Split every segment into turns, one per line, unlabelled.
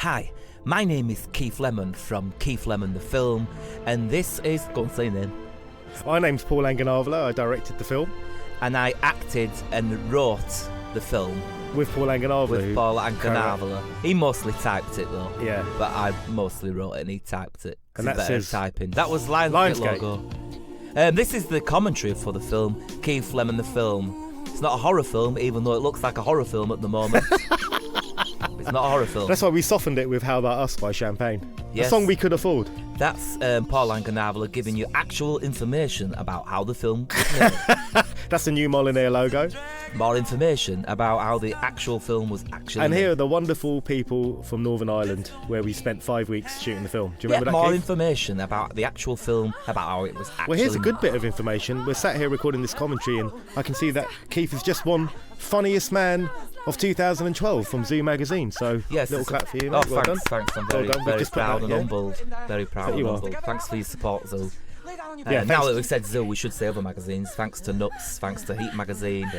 Hi, my name is Keith Lemon from Keith Lemon the Film, and this is... Go on, say your name.
My name's Paul Anganavula. I directed the film.
And I acted and wrote the film.
With Paul Anganavula.
With Paul Anganavula. He mostly typed it though.
Yeah.
But I mostly wrote it and he typed it.
And that's his
typing. That was Lionsgate logo. This is the commentary for the film, Keith Lemon the Film. It's not a horror film, even though it looks like a horror film at the moment. It's not a horror film.
That's why we softened it with How About Us by Champagne.
Yes.
A song we could afford.
That's Paul Anganavula giving you actual information about how the film was made.
That's the new Molyneux logo.
More information about how the actual film was actually
And
made.
here are the wonderful people from Northern Ireland where we spent 5 weeks shooting the film. Do you remember that,
more
Keith?
information about the actual film, about how it was actually
Well, here's a good bit of information. We're sat here recording this commentary and I can see that Keith has just won Funniest Man of 2012 from Zoo magazine. So,
yes,
little clap for you,
Oh,
mate. Well done.
thanks. I'm
Well
very,
done. We've
very
just put
proud
that,
and
yeah.
humbled. Very proud and
you are.
humbled. Thanks for your support, Zoo.
Yeah,
now that we've said Zoo, we should say other magazines. Thanks to Nuts, thanks to Heat magazine,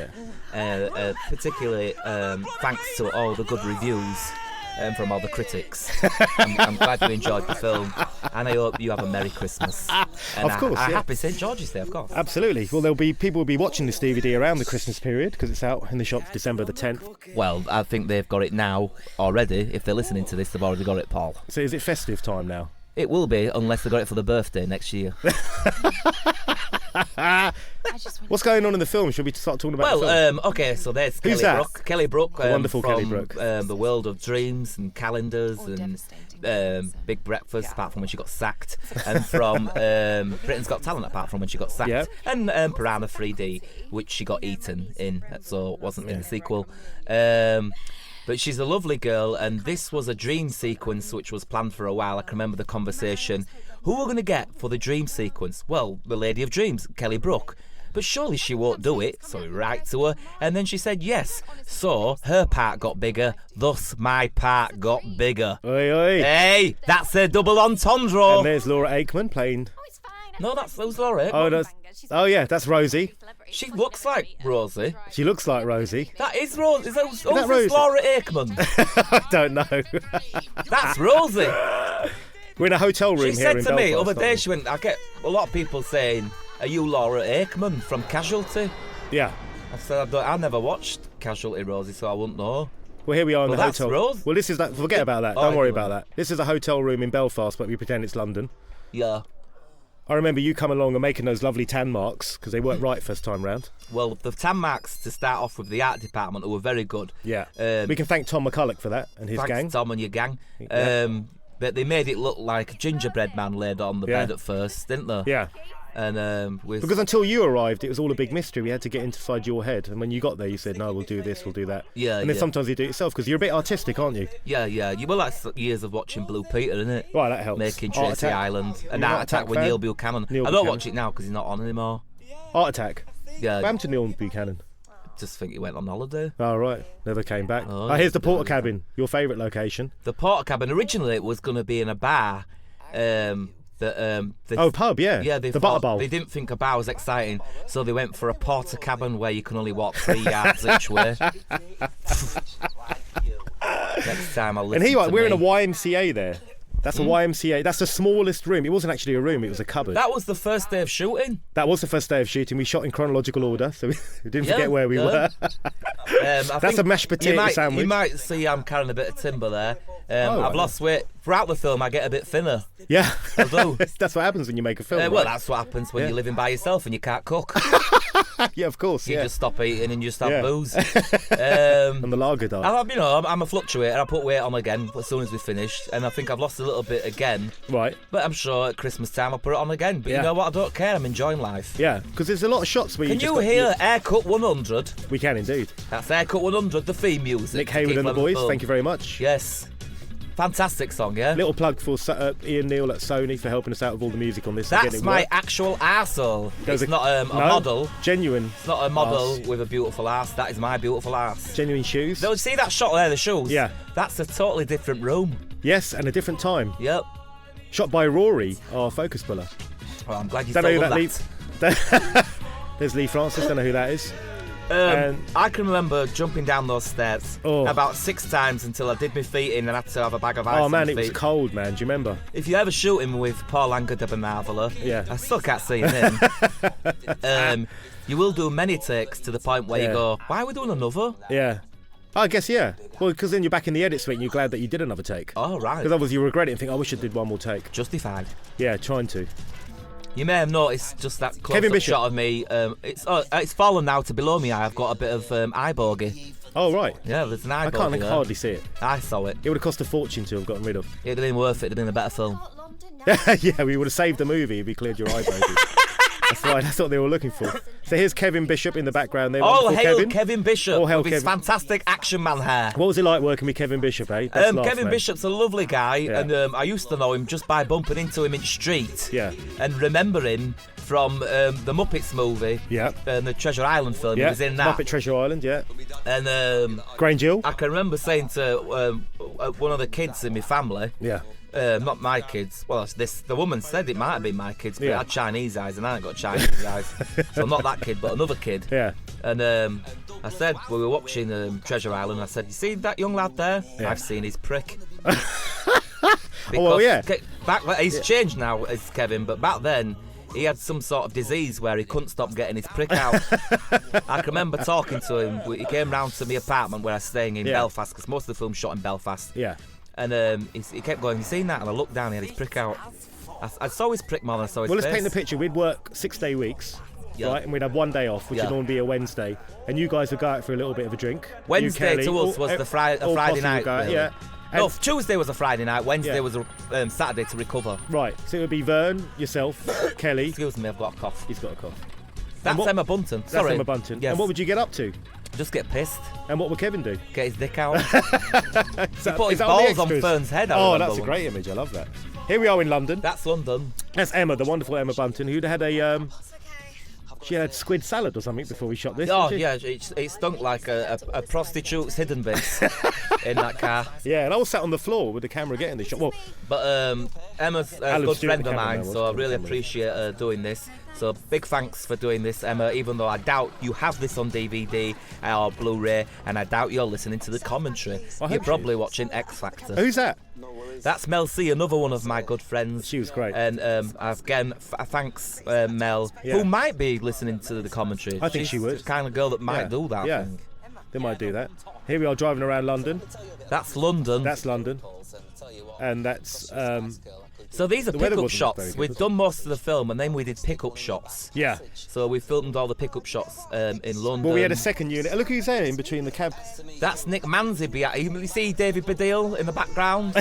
particularly thanks to all the good reviews from all the critics. I'm glad you enjoyed the film, and I hope you have a Merry Christmas. And
Of course,
a
yeah.
Happy St George's Day, of course.
Absolutely. Well, people will be watching this DVD around the Christmas period because it's out in the shops December the 10th.
Well, I think they've got it now already. If they're listening to this, they've already got it, Paul.
So is it festive time now?
It will be, unless they got it for the birthday next year.
What's going on in the film? Should we start talking about the film?
Okay, so there's
Who's
Kelly
that?
Brook. Kelly Brook.
Wonderful
from,
Kelly Brook.
The World of Dreams and Calendars and Big Breakfast, apart from when she got sacked. And from Britain's Got Talent, apart from when she got sacked.
Yep.
And Piranha 3D, which she got eaten in, so it wasn't in the sequel. But she's a lovely girl, and this was a dream sequence which was planned for a while. I can remember the conversation. Who are we going to get for the dream sequence? Well, the Lady of Dreams, Kelly Brook. But surely she won't do it, so we write to her, and then she said yes. So her part got bigger, thus my part got bigger.
Oi, oi.
Hey, that's a double entendre.
And there's Laura Aikman playing...
No, that was Laura.
Oh, yeah, that's Rosie.
She looks like Rosie.
She looks like Rosie.
That is Rosie. Is that
Rosie?
Laura Aikman?
I don't know.
That's Rosie.
We're in a hotel room
She
here
said
in
to me
Belfast,
other day,
aren't we?
she went, I get a lot of people saying, are you Laura Aikman from Casualty?
Yeah.
I said, I never watched Casualty, Rosie, so I wouldn't know.
Well, here we are in
Well,
the
that's
hotel.
Rose.
Well, this is that. Forget about that.
Oh,
Don't worry
anyway.
about that. This is a hotel room in Belfast, but we pretend it's London.
Yeah.
I remember you coming along and making those lovely tan marks because they weren't right first time round.
Well, the tan marks, to start off with, the art department, who were very good.
Yeah.
Um,
We can thank Tom McCulloch for that and his
Thanks,
gang.
Tom and your gang.
Yeah.
But they made it look like a gingerbread man laid on the
Yeah.
bed at first, didn't they?
Yeah.
And
Because until you arrived, it was all a big mystery. We had to get inside your head. And when you got there, you said, no, we'll do this, we'll do that.
Yeah,
And then
yeah.
sometimes you do it yourself because you're a bit artistic, aren't you?
yeah. You were like years of watching Blue Peter, innit?
Right, that helps.
Making
Art
Tracy
Attack.
Island. An
You're an
Art
Art
Attack
Attack
with
fan?
Neil Buchanan.
Neil
I don't
Buchanan.
watch it now because he's not on anymore.
Art Attack.
Yeah,
What happened to Neil Buchanan?
just think he went on holiday.
Oh, right. Never came back.
Oh,
Here's the
yeah.
Porter Cabin, your favourite location.
The Porter Cabin, originally it was going to be in a bar.
Pub, yeah.
Yeah, they
the
thought-
Butter Bowl.
They didn't think a bar was exciting, so they went for a porter cabin where you can only walk 3 yards each way. Next time I'll listen
And here,
to
we're in a
me.
YMCA there. That's a YMCA. That's the smallest room. It wasn't actually a room, it was a cupboard.
That was the first day of shooting.
That was the first day of shooting. We shot in chronological order, so we didn't
Yeah,
forget where we
yeah.
were.
I
That's
think
a mashed potato sandwich.
You might see I'm carrying a bit of timber there.
Oh,
I've
right.
lost weight. Throughout the film, I get a bit thinner.
Yeah.
I do.
That's what happens when you make a film.
Well,
right?
that's what happens when
Yeah.
you're living by yourself and you can't cook.
Yeah, of course.
You
Yeah.
just stop eating and you just have
Yeah.
booze.
And the lager diet.
I'm a fluctuator. I put weight on again as soon as we finished, and I think I've lost a little bit again.
Right.
But I'm sure at Christmas time I'll put it on again. But
Yeah.
you know what? I don't care. I'm enjoying life.
Yeah, because there's a lot of shots where
Can
you
you
just
hear Haircut 100?
We can indeed.
That's Haircut 100, the theme music.
Nick
to
Hayward
keep
and the
Lemon
boys,
Film.
thank you very much.
Yes. Fantastic song, yeah?
Little plug for Ian Neal at Sony for helping us out with all the music on this. and
That's
getting it
my
work.
actual arsehole.
There's
It's not a
no,
model.
Genuine.
It's not a model
arse.
with a beautiful arse. That is my beautiful arse.
Genuine shoes.
No, see that shot there, the shoes?
Yeah.
That's a totally different room.
Yes, and a different time.
Yep.
Shot by Rory, our focus puller.
Well, I'm glad you
Don't know who
told
that
that.
leads. There's Lee Francis, don't know who that is.
I can remember jumping down those stairs
Oh.
about 6 times until I did my feet in and had to have a bag of ice
Oh
on
man,
my
it was
feet.
cold, man. Do you remember?
If you ever shoot him with Paul Anka de Benavala,
Yeah.
I still can't see him. You will do many takes to the point where
Yeah.
you go, why are we doing another?
Yeah. I guess, yeah. Well, because then you're back in the edit suite and you're glad that you did another take.
Oh, right.
Because otherwise you regret it and think, I wish I did one more take.
Justified.
Yeah, trying to.
You may have noticed just that
Kevin
close-up
Bishop.
shot of me. It's fallen now to below me eye. I've got a bit of eye bogey.
Oh, right.
Yeah, there's an eye
I
bogey
can't
there.
hardly see it.
I saw it.
It would have cost a fortune to have gotten rid of.
It'd have been worth it. It'd have been a better film.
Yeah, we would have saved the movie if we cleared your eye bogey. That's right, that's what they were looking for. So here's Kevin Bishop in the background there.
Oh,
Wonderful
hail Kevin Bishop
Oh, hail
with his
Kevin.
fantastic action man hair.
What was it like working with Kevin Bishop, eh? Best laugh,
Kevin
man.
Bishop's a lovely guy,
Yeah.
and I used to know him just by bumping into him in the street.
Yeah.
And remember him from the Muppets movie.
Yeah.
And the Treasure Island film.
Yeah,
He was in that.
Muppet Treasure Island, yeah.
And
Grange Hill.
I can remember saying to one of the kids in my family,
Yeah.
not my kids. Well, the woman said it might have been my kids, but
Yeah.
it had Chinese eyes, and I ain't got Chinese eyes. So not that kid, but another kid.
Yeah.
And I said, we were watching Treasure Island, I said, you see that young lad there?
Yeah.
I've seen his prick.
Oh, well, yeah.
He's changed now as Kevin, but back then, he had some sort of disease where he couldn't stop getting his prick out. I can remember talking to him. He came round to my apartment where I was staying in
Yeah.
Belfast, because most of the film's shot in Belfast.
Yeah.
And he kept going, you seen that? And I looked down, he had his prick out. I saw his prick more than I saw his
Well,
face.
let's paint the picture. We'd work 6-day weeks,
Yeah.
right? And we'd have one day off, which
Yeah.
would normally be a Wednesday. And you guys would go out for a little bit of a drink.
Wednesday
You, Kelly,
to us
all-
was the
all
Friday
possible
night.
go out,
really.
Yeah.
No,
And-
Tuesday was a Friday night. Wednesday
Yeah.
was a Saturday to recover.
Right, so it would be Vern, yourself, Kelly.
Excuse me, I've got a cough.
He's got a cough.
That's
what-
Emma Bunton.
That's
Sorry.
Emma Bunton.
Yes.
And what would you get up to?
Just get pissed,
And what would Kevin do?
get his dick out.
Is
He put
is
his
that the
balls on
extras?
Fern's head. I
Oh,
remember
that's a
once.
great image. I love that. Here we are in London.
That's London.
That's Emma, the wonderful Emma Bunton, who'd had a she had squid salad or something before we shot this.
Oh
didn't she?
yeah, it stunk like a prostitute's hidden bits in that car.
Yeah, and I was sat on the floor with the camera getting the shot. Well,
But Emma's a
Alan
good
Stewart,
friend
the
of
cameraman,
mine,
was
so I
the
really
cameraman.
appreciate her doing this. So big thanks for doing this, Emma, even though I doubt you have this on DVD or Blu-ray, and I doubt you're listening to the commentary.
hope
You're
she
probably
is.
watching X Factor.
who's that?
That's Mel C, another one of my good friends.
She was great.
And again, thanks, Mel,
Yeah.
who might be listening to the commentary.
I think
She's
she would.
the kind of girl that might
Yeah.
do that. I
Yeah.
think.
They might do that. Here we are driving around London.
That's London.
That's London. And that's
So these are
The weather
pickup
wasn't very
shots.
good,
We've
was it?
done most of the film, and then we did pickup shots.
yeah.
So we filmed all the pickup shots in London.
Well, we had a second unit. Look who's there in between the cab.
That's Nick Manzi. You see David Baddiel in the background?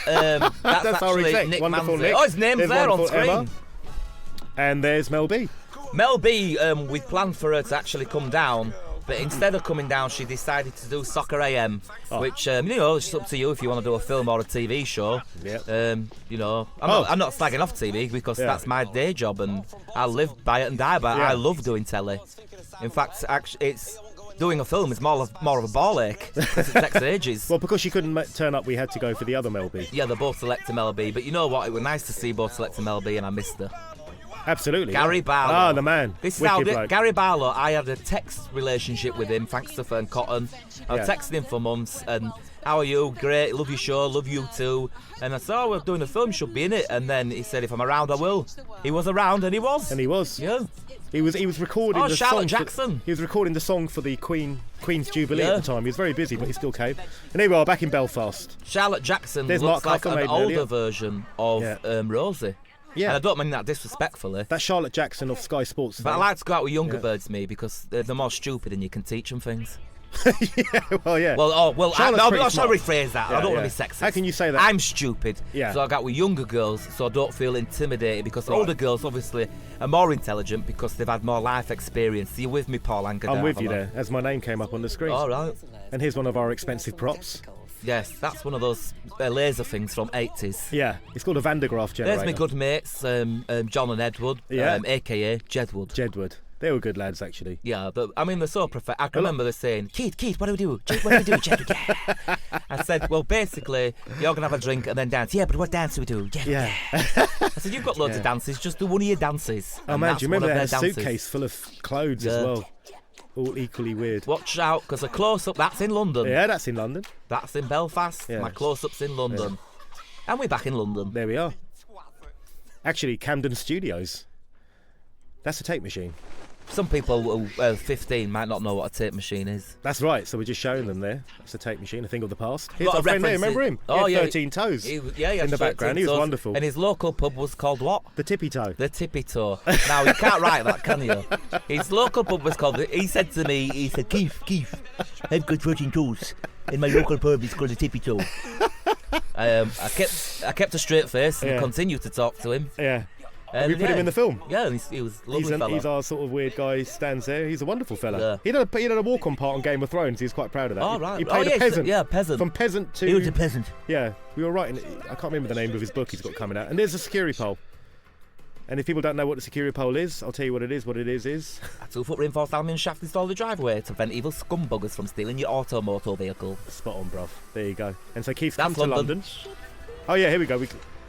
That's
our
actually
exec.
Nick
Wonderful
Manzi.
Nick.
Oh, his name's
There's
there on
wonderful
screen.
Emma. And there's Mel B.
Mel B, we planned for her to actually come down, but instead of coming down, she decided to do Soccer AM,
Oh.
which, it's up to you if you want to do a film or a TV show.
Yeah.
I'm not slagging off TV because
Yeah.
that's my day job and I live by it and die by it.
Yeah.
I love doing telly. In fact, actually, it's doing a film is more of a ball ache 'cause it takes ages.
Well, because she couldn't turn up, we had to go for the other Mel B.
Yeah, they're both selecting Mel B, but you know what? It was nice to see both selecting Mel B, and I missed her.
Absolutely.
Gary
yeah.
Barlow.
Ah, the man.
This is
Wicked
how
bloke.
Gary Barlow. I had a text relationship with him thanks to Fern Cotton. I was
Yeah.
texting him for months, and how are you? Great, love your show, love you too. And I said, oh, we're doing a film, should be in it. And then he said, if I'm around, I will. He was around, and he was.
And he was.
Yeah.
He was recording
Oh,
the
Charlotte
song.
Jackson.
He was recording the song for the Queen's Jubilee
Yeah.
at the time. He was very busy, but he still came. And here we are back in Belfast.
Charlotte Jackson
There's
looks
Mark
like
Michael
an
Maiden
older
earlier.
version of
Yeah.
Rosie.
Yeah.
And I don't mean that disrespectfully.
That's Charlotte Jackson of Sky Sports.
But I
fame.
like to go out with younger
Yeah.
birds, me, because they're more stupid and you can teach them things.
Well, yeah.
Well,
Charlotte's
I
pretty
shall
smart.
rephrase that. I
Yeah,
don't want
yeah.
to be sexist.
How can you say that?
I'm stupid.
Yeah.
So I got with younger girls, so I don't feel intimidated because older girls obviously are more intelligent because they've had more life experience. You're with me, Paul Anka.
I'm with you there, as my name came up on the screen.
All right.
And here's one of our expensive props.
Yes, that's one of those laser things from 80s.
Yeah, it's called a Van de Graaff generator.
There's my good mates, John and Edward,
Yeah.
aka Jedwood.
Jedward. They were good lads, actually.
Yeah, but I mean, they're so perfect. I can remember them saying, Keith, what do we do? What do we do, Jedwood? Yeah. I said, well, basically, you're going to have a drink and then dance. Yeah, but what dance do we do?
Yeah.
I said, you've got loads of dances, just do one of your dances.
Oh
And
man,
that's
do you remember
one
they
of
had a
their dances.
suitcase full of clothes
Yeah.
as well? all equally weird.
Watch out, because a close-up, that's in London.
Yeah, that's in London.
That's in Belfast.
Yeah.
My close-up's in London. And we're back in London.
There we are. Actually, Camden Studios. That's a tape machine.
Some people who are 15 might not know what a tape machine is.
That's right, so we're just showing them there. It's a tape machine, a thing of the past. Here's
Lot
our
of
friend there,
references.
remember him?
Oh,
He had
yeah.
13 toes
He
in
had
the background. He was
13 toes,
wonderful.
And his local pub was called what?
The Tippy Toe.
The Tippy Toe. Now, you can't write that, can you? His local pub was called... He said to me, he said, Keith, I've got 13 toes. In my local pub, it's called the Tippy Toe. I kept a straight face and
Yeah.
continued to talk to him.
Yeah.
And
we put him in the film.
Yeah, and he was a lovely fella.
He's our sort of weird guy. He stands there. He's a wonderful fella.
Yeah.
He did a walk-on part on Game of Thrones. He was quite proud of that.
Oh, right.
He played
yeah,
a peasant.
Yeah, peasant.
From peasant to...
He was a peasant.
Yeah, we were writing... I can't remember the name of his book he's got coming out. And there's a security pole. And if people don't know what the security pole is, I'll tell you what it is. What it is...
A 2-foot reinforced aluminium shaft installed in the driveway to prevent evil scumbuggers from stealing your automotor vehicle.
Spot on, bruv. There you go. And so Keith's
That's
come to
London.
London. Oh, yeah, here we go.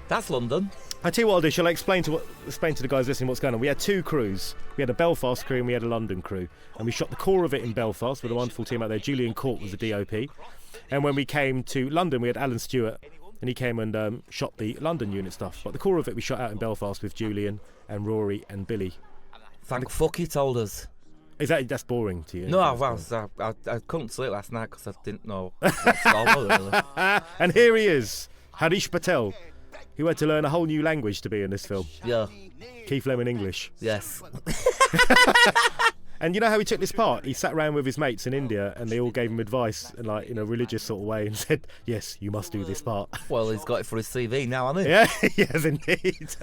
That's London.
I tell you what I'll do. Shall I explain to the guys listening what's going on? We had two crews. We had a Belfast crew and we had a London crew, and we shot the core of it in Belfast with a wonderful team out there. Julian Court was the DOP, and when we came to London, we had Alan Stewart, and he came and shot the London unit stuff. But the core of it we shot out in Belfast with Julian and Rory and Billy.
Thank fuck he told us.
That's boring to you?
No, I couldn't sleep last night because I didn't know what's going on, really.
And here he is, Harish Patel, who had to learn a whole new language to be in this film.
Yeah,
Keith Lemon English.
yes.
And you know how he took this part? He sat around with his mates in India and they all gave him advice and like in a religious sort of way and said, yes, you must do this part.
Well, he's got it for his CV now, hasn't he?
Yeah, yes indeed.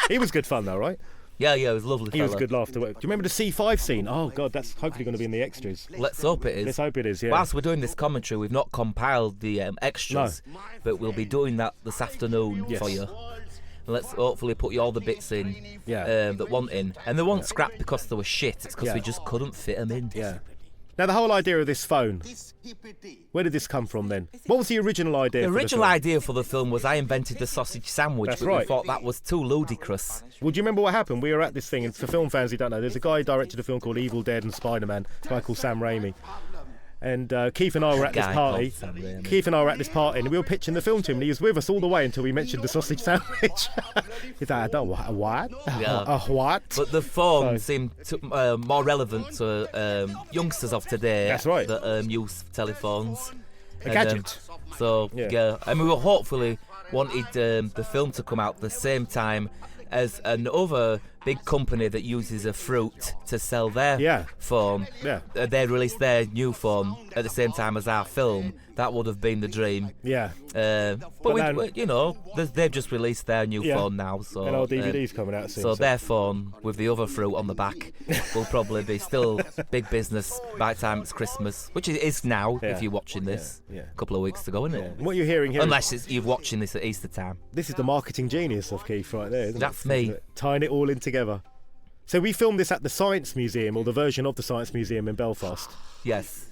He was good fun though, right?
Yeah, it was lovely.
He was a good laugh to work. Do you remember the C5 scene? Oh God, that's hopefully going to be in the extras.
Let's hope it is.
Let's hope it is, yeah.
Whilst we're doing this commentary, we've not compiled the extras, but we'll be doing that this afternoon
Yes.
for you. Let's hopefully put you all the bits in that want in. And they weren't scrapped because they were shit, it's because we just couldn't fit them in.
Yeah. Now the whole idea of this phone, where did this come from then? What was the original idea?
The
for
original
the film?
idea for the film was I invented the sausage sandwich,
That's
but we
right.
thought that was too ludicrous.
Well, do you remember what happened? We were at this thing, and for film fans who don't know, there's a guy who directed a film called Evil Dead and Spider-Man, a guy called Sam Raimi. And Keith and I were at this
Guy
party.
called Sam Raimi.
Keith and I were at this party, and we were pitching the film to him, and he was with us all the way until we mentioned the sausage sandwich. He's like, I don't a what?
Yeah.
A what?
But the phone
So-
seemed more relevant to youngsters of today.
That's right.
That use telephones.
A gadget.
So
Yeah.
yeah, and we were hopefully wanted the film to come out the same time as another big company that uses a fruit to sell their phone.
Yeah.
They released their new phone at the same time as our film. That would have been the dream.
Yeah.
But
then-
you know, they've just released their new
Yeah.
phone now. So
And our DVD's coming out soon.
so their phone with the other fruit on the back will probably be still big business by the time it's Christmas, which it is now
Yeah.
if you're watching this.
Yeah.
A couple of weeks to go, isn't it?
And what you're hearing here,
Unless you're watching this at Easter time.
this is the marketing genius of Keith right there. Isn't
That's
it?
me.
Isn't it? Tying it all in together. So we filmed this at the Science Museum, or the version of the Science Museum in Belfast,
Yes.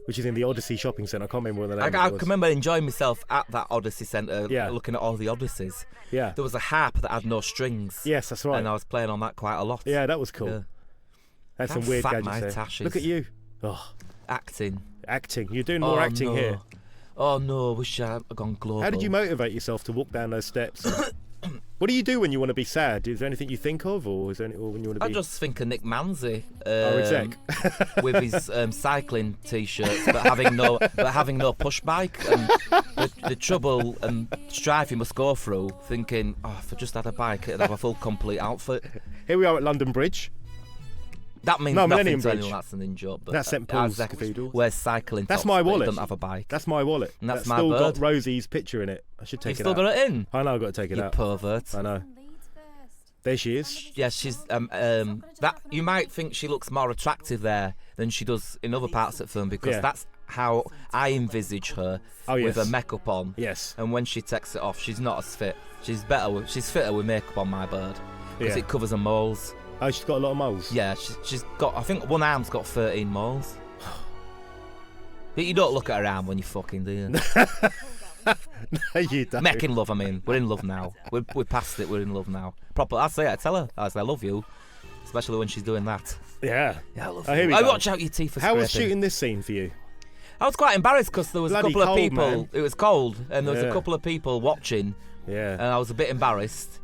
which is in the Odyssey Shopping Centre. I can't remember what the name
I
of it
can
was.
remember enjoying myself at that Odyssey Centre,
Yeah.
looking at all the Odysseys.
Yeah.
There was a harp that had no strings.
Yes, that's right.
And I was playing on that quite a lot.
Yeah, that was cool.
Yeah.
That's some
How
weird
fat
gadgets
my
there.
tash is.
Look at you. Oh,
Acting.
acting. You're doing more
Oh,
acting
no.
here.
Oh no, wish I had gone global.
How did you motivate yourself to walk down those steps? What do you do when you want to be sad? Is there anything you think of, or is there any, or when you want to
I
be?
just think of Nick Manzi,
Our exec.
with his cycling t-shirts, but having no push bike, and the trouble and strife you must go through, thinking, oh, if I just had a bike, it'd have a full complete outfit.
Here we are at London Bridge.
That means
No,
nothing
Millennium
to
Bridge.
anyone that's an in-job. But
That's St Paul's Cathedral.
Wears cycling
That's
tops,
my
but he
wallet.
doesn't have a bike.
That's my wallet.
And that's my
still got
bird.
Rosie's picture in it. I should take
You've
it
still
out.
got it in.
I know, I've got to take it
You
out.
pervert.
I know. There she is.
Yeah, she's that you might think she looks more attractive there than she does in other parts of the film, because
Yeah.
that's how I envisage her
Oh,
with
yes.
her makeup on.
Yes.
And when she takes it off, she's not as fit. She's fitter with makeup on, my bird, because
Yeah.
it covers her moles.
Oh, she's got a lot of moles.
Yeah, she's got. I think one arm's got 13 moles. But you don't look at her arm when you fucking do you?
No, you don't.
Making love, I mean. We're in love now. We're past it, we're in love now. Proper, I say it, I tell her. I say, I love you. especially when she's doing that.
Yeah.
Yeah, I love
Here
it.
we
I
go.
watch out your teeth are
How was
scraping.
shooting this scene for you?
I was quite embarrassed because there was
Bloody
a couple of
cold,
people.
man.
It was cold, and there was
Yeah.
a couple of people watching,
Yeah.
and I was a bit embarrassed.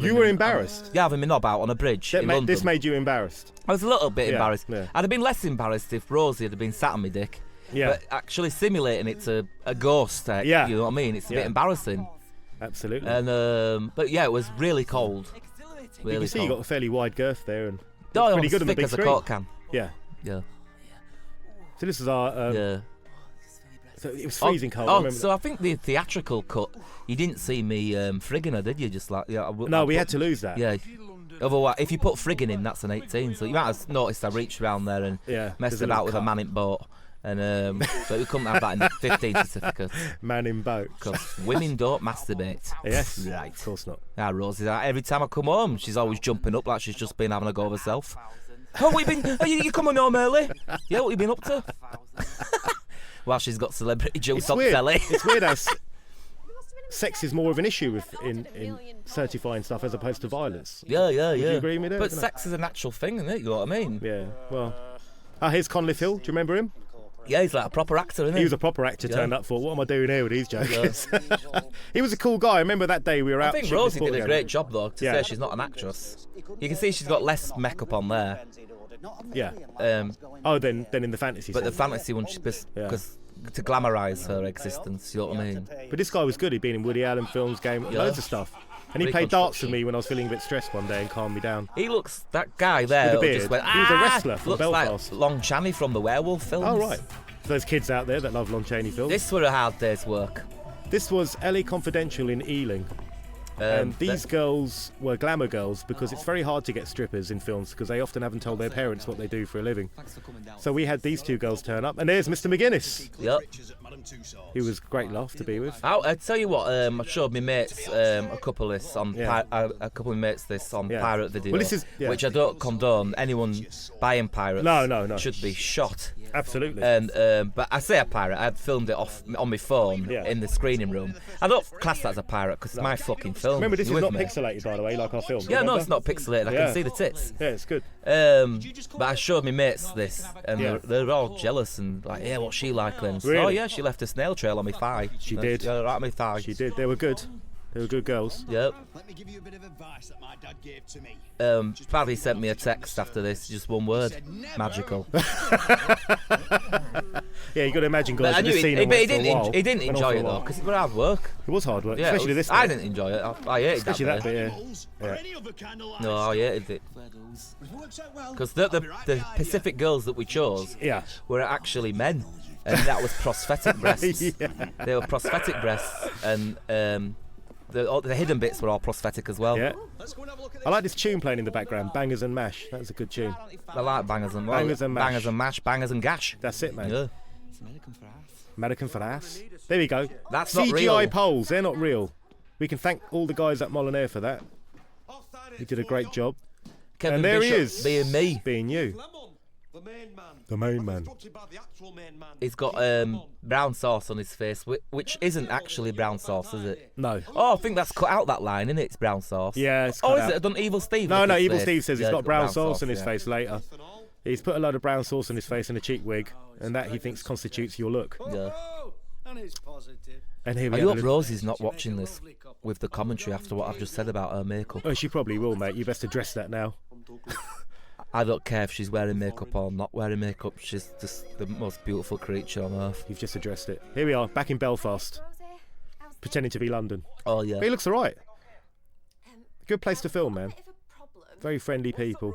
You were embarrassed?
Yeah, having my knob out on a bridge in London.
This made you embarrassed.
I was a little bit
Yeah,
embarrassed.
yeah.
I'd have been less embarrassed if Rosie had been sat on me dick.
Yeah.
But actually simulating it's a ghost,
Yeah.
you know what I mean? It's a
Yeah.
bit embarrassing.
Absolutely.
And but yeah, it was really cold.
you
Really
can see you
cold.
got a fairly wide girth there, and
No,
it's
I
pretty
was
good on the
thick
big
as a
screen.
Coke can.
Yeah.
Yeah.
So this is our.
Yeah.
So it was freezing cold. I
Oh,
remember
so I think the theatrical cut, you didn't see me frigging her, did you? Just like yeah.
no, we had to lose that.
Yeah. Otherwise, if you put frigging in, that's an 18. So you might have noticed I reached around there and
Yeah,
messed
there's a
about
little
with a
cut.
man in boat, and so we couldn't have that in the 15 certificate
Man in boat.
because women don't masturbate.
Yes.
Right.
Of course not.
Ah, Rosie's like, every time I come home, she's always jumping up like she's just been having a go of herself. Oh, what you been? Are you coming home early? Yeah, what you been up to? Well, she's got celebrity jokes
It's
on
weird.
telly.
It's weird how sex is more of an issue in certifying stuff as opposed to violence.
Yeah, yeah,
Would
yeah.
you agree with me there?
But
Dunno.
sex is a natural thing, isn't it? You know what I mean?
Yeah. Well. Here's Conliffe Hill. Do you remember him?
Yeah, he's like a proper actor, isn't he?
He was a proper actor.
Yeah.
Turned up for what am I doing here with these jokers? He was a cool guy. I remember that day we were out.
I think
shooting
Rosie
this
did a
sport
great job, though, to
Yeah.
say she's not an actress. You can see she's got less makeup on there.
together. Yeah.
Um,
Then in the fantasy.
but the
sense.
fantasy one, because to glamorise her existence, you know what I mean?
But this guy was good. He'd been in Woody Allen films, loads of stuff. And he played darts with me when I was feeling a bit stressed one day and calmed me down.
He looks, that guy there,
With a
just
beard.
went,
He was a
"Ah!"
wrestler from
looks
Belfast.
like Lon Chaney from the Werewolf films.
Oh, right. For those kids out there that love Lon Chaney films.
This were a hard day's work.
This was LA Confidential in Ealing. And these girls were glamour girls because it's very hard to get strippers in films because they often haven't told their parents what they do for a living. So we had these two girls turn up, and there's Mr. McGuinness.
Yep.
He was a great laugh to be with.
I tell you what, I showed my mates a couple of this on
Yeah.
a couple of mates this on
Yeah.
pirate video,
Well, this is- yeah.
which I don't condone. Anyone buying pirates
No.
should be shot.
Absolutely.
And but I say a pirate. I had filmed it off on my phone
Yeah.
in the screening room. I don't class that as a pirate because it's my fucking film.
Remember, this
You
is
with
not
me?
pixelated, by the way, like our film.
Yeah, no,
remember?
it's not pixelated. I
Yeah.
can see the tits.
Yeah, it's good.
But I showed my mates this, and
Yeah.
they're all jealous and like, yeah, what's she like then? So,
Really?
oh yeah, she left a snail trail on my thigh.
She did.
Yeah, right on my thigh.
She did. They were good. They were good girls.
Yep.
Let me give you a bit of advice that my dad gave to me.
Paddy sent me a text after this, just one word, magical.
Yeah, you got to imagine guys
But I
have
knew
just seen
he,
them
but he
for a
didn't.
while.
He didn't
Went on
enjoy
for a
it though,
while.
because it was hard work.
It was hard work,
Yeah,
especially
it was-
this
I
bit.
didn't enjoy it. I hated
Especially
that.
that bit, yeah.
Bulls
Yeah.
or any other kind of life.
No, I hated it.
If it works out well,
Because
I'll be right
the
behind
Pacific girls that we chose
Yeah.
were actually men, and that was prosthetic breasts.
Yeah.
They were prosthetic breasts, and the hidden bits were all prosthetic as well.
Yeah.
you. Let's go and have a look at
I like this tune playing in the background, Bangers and Mash. That was a good tune.
I like bangers and
Bangers and mash.
bangers and mash, bangers and gash.
That's it, man.
Yeah.
American for ass. There we go.
That's not
CGI
real.
poles, they're not real. We can thank all the guys at Molyneux for that. He did a great job.
Kevin
And there he
Bishop
is.
being me.
Being you.
the main man.
The main man.
Instructed by the actual main man.
He's got brown sauce on his face, which isn't actually brown sauce, is it?
No.
Oh, I think that's cut out that line, isn't it? It's brown sauce.
Yeah, it's
Oh,
cut
is
out.
it? Done Evil Steve?
No,
look
no,
at his
Evil
face?
Steve says he's
Yeah,
got brown sauce on his
yeah.
face later. He's put a load of brown sauce on his face and a cheek wig, and that he thinks constitutes your look.
Yeah.
Oh, and it's positive.
And here
I
we
hope
are.
Rosie's not watching this with the commentary after what I've just said about her makeup.
Oh, she probably will, mate. You best address that now.
I don't care if she's wearing makeup or not wearing makeup. She's just the most beautiful creature on earth.
You've just addressed it. Here we are, back in Belfast, pretending to be London.
Oh yeah.
But he looks alright. Good place to film, man. Very friendly people.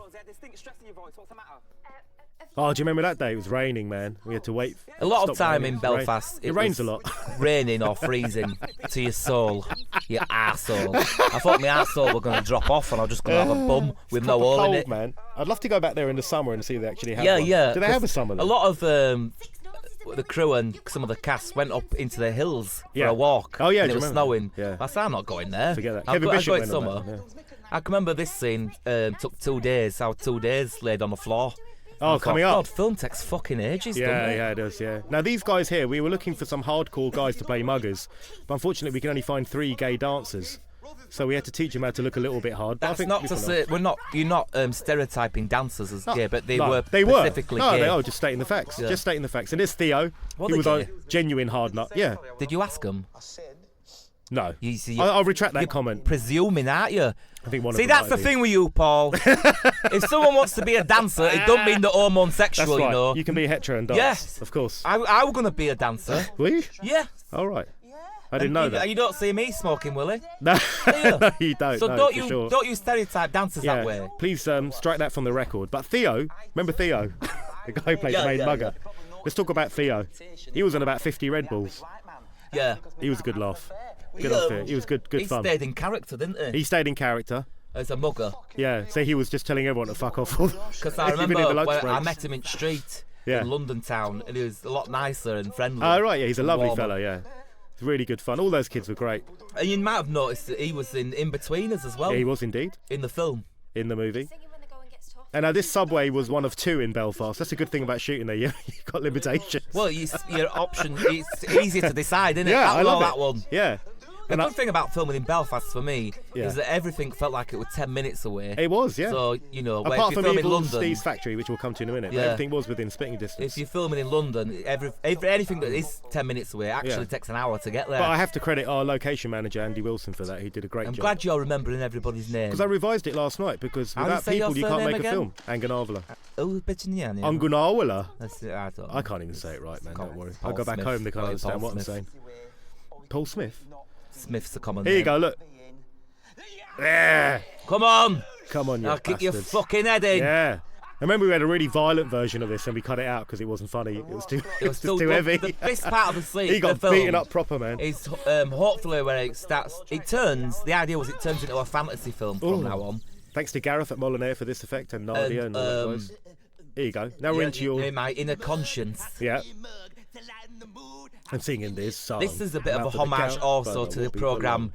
Oh, do you remember that day? It was raining, man. We had to wait.
A lot of
Stop
time
raining.
in Belfast.
It rains a
was
lot.
Raining or freezing to your soul, your arsehole. I thought my arsehole were going to drop off and I was just going to have a bum with no
Proper
hole in
cold,
it.
man. I'd love to go back there in the summer and see if they actually have
Yeah,
one.
yeah.
Do they have a
'cause
summer?
A
then?
lot of the crew and some of the cast went up into the hills
Yeah.
for a walk.
Oh, yeah,
and
do
it
you
was
remember?
snowing.
Yeah.
I said, I'm not going there.
Forget that.
I'll
Kevin
go,
Bishop
I'll go
went
in
on
summer.
that, yeah.
I can remember this scene took 2 days. How 2 days laid on the floor.
Oh,
I thought,
coming up.
God, film takes fucking ages, doesn't
Yeah,
it?
yeah, it does, yeah. Now, these guys here, we were looking for some hardcore guys to play muggers, but unfortunately we can only find 3 gay dancers. So we had to teach him how to look a little bit hard. But I
That's
think
not
we
to
pulled
say
off.
you're not stereotyping dancers as gay, but they
No,
were
they were.
specifically
No,
gay.
they are just stating the facts.
Yeah.
Just stating the facts. And there's Theo.
What
He
they
was a
gay?
genuine hard nut. Yeah.
Did you ask them?
No.
You see,
I'll retract that
you're
comment.
presuming, aren't you?
I think one of
See,
them
that's
might
the
be.
thing with you, Paul. If someone wants to be a dancer, it don't mean they're
That's
homosexual,
right.
you know.
You can be hetero and dance.
Yes.
Of course.
I was going to be a dancer.
Were you?
Yeah.
All right. I didn't know that.
You don't see me smoking, Willie.
No,
you?
no, you don't.
So
no,
don't
for
you
sure.
don't you stereotype dancers
Yeah.
that way.
Please strike that from the record. But Theo, remember Theo, the guy who played
Yeah,
the main
yeah,
mugger. Let's talk about Theo. He was on about 50 Red Bulls.
Yeah.
He was a good laugh. Good on Theo. He was good
He
fun.
stayed in character, didn't he?
He stayed in character.
As a mugger.
Yeah, so he was just telling everyone to fuck off.
Because I
Even in the
remember
lunch
when I
breaks.
met him in street
Yeah.
in London town, and he was a lot nicer and friendly.
Oh, right, yeah, he's a lovely
warmer.
fella, yeah. It's really good fun. All those kids were great.
And you might have noticed that he was in Betweeners as well
Yeah, he was indeed
in the film.
in the movie.
Singing when the going gets tough.
And this subway was one of 2 in Belfast. That's a good thing about shooting there. You've got limitations.
Well, your option, it's easier to decide, isn't it?
yeah,
That
I
was
love
that
it.
one.
Yeah.
The
And
good thing about filming in Belfast for me
Yeah.
is that everything felt like it was 10 minutes away.
It was, yeah.
So, you know, where
Apart
if you
from
film in
Evil
London,
Steve's factory, which we'll come to in a minute, but
Yeah.
everything was within spitting distance.
if you're filming in London, anything that is 10 minutes away actually
Yeah.
takes an hour to get there.
But I have to credit our location manager, Andy Wilson, for that. He did a great
I'm
job.
glad you're remembering everybody's name.
Because I revised it last night, because
How do you
without
say your
people you can't
surname
make
again?
a film. Anganawala.
Oh, Betchinian. Yeah.
Anganawala?
That's it, I don't know.
I can't even say it right, man. Don't worry.
Paul
I'll go back
Smith.
home, they can't
Paul
understand what I'm
Smith.
saying. Paul Smith?
Smith's a common
Here you
name.
go, look. There.
Come on!
Come on, you
I'll kick your
bastards.
fucking head in.
Yeah. I remember we had a really violent version of this and we cut it out because it wasn't funny. It was too,
It was still
too
good.
heavy.
The best part of the scene,
He got
the film,
beaten up proper, man.
is hopefully where it starts. The idea was it turns into a fantasy film from
Ooh.
now on.
Thanks to Gareth at Molyneux for this effect and Nadia and all that guys. Here you go. Now we're into your...
In my inner conscience.
Yeah. I'm singing this song.
This is a bit of a
Mouth the
homage
cow,
also
but
to
I
the
won't be
programme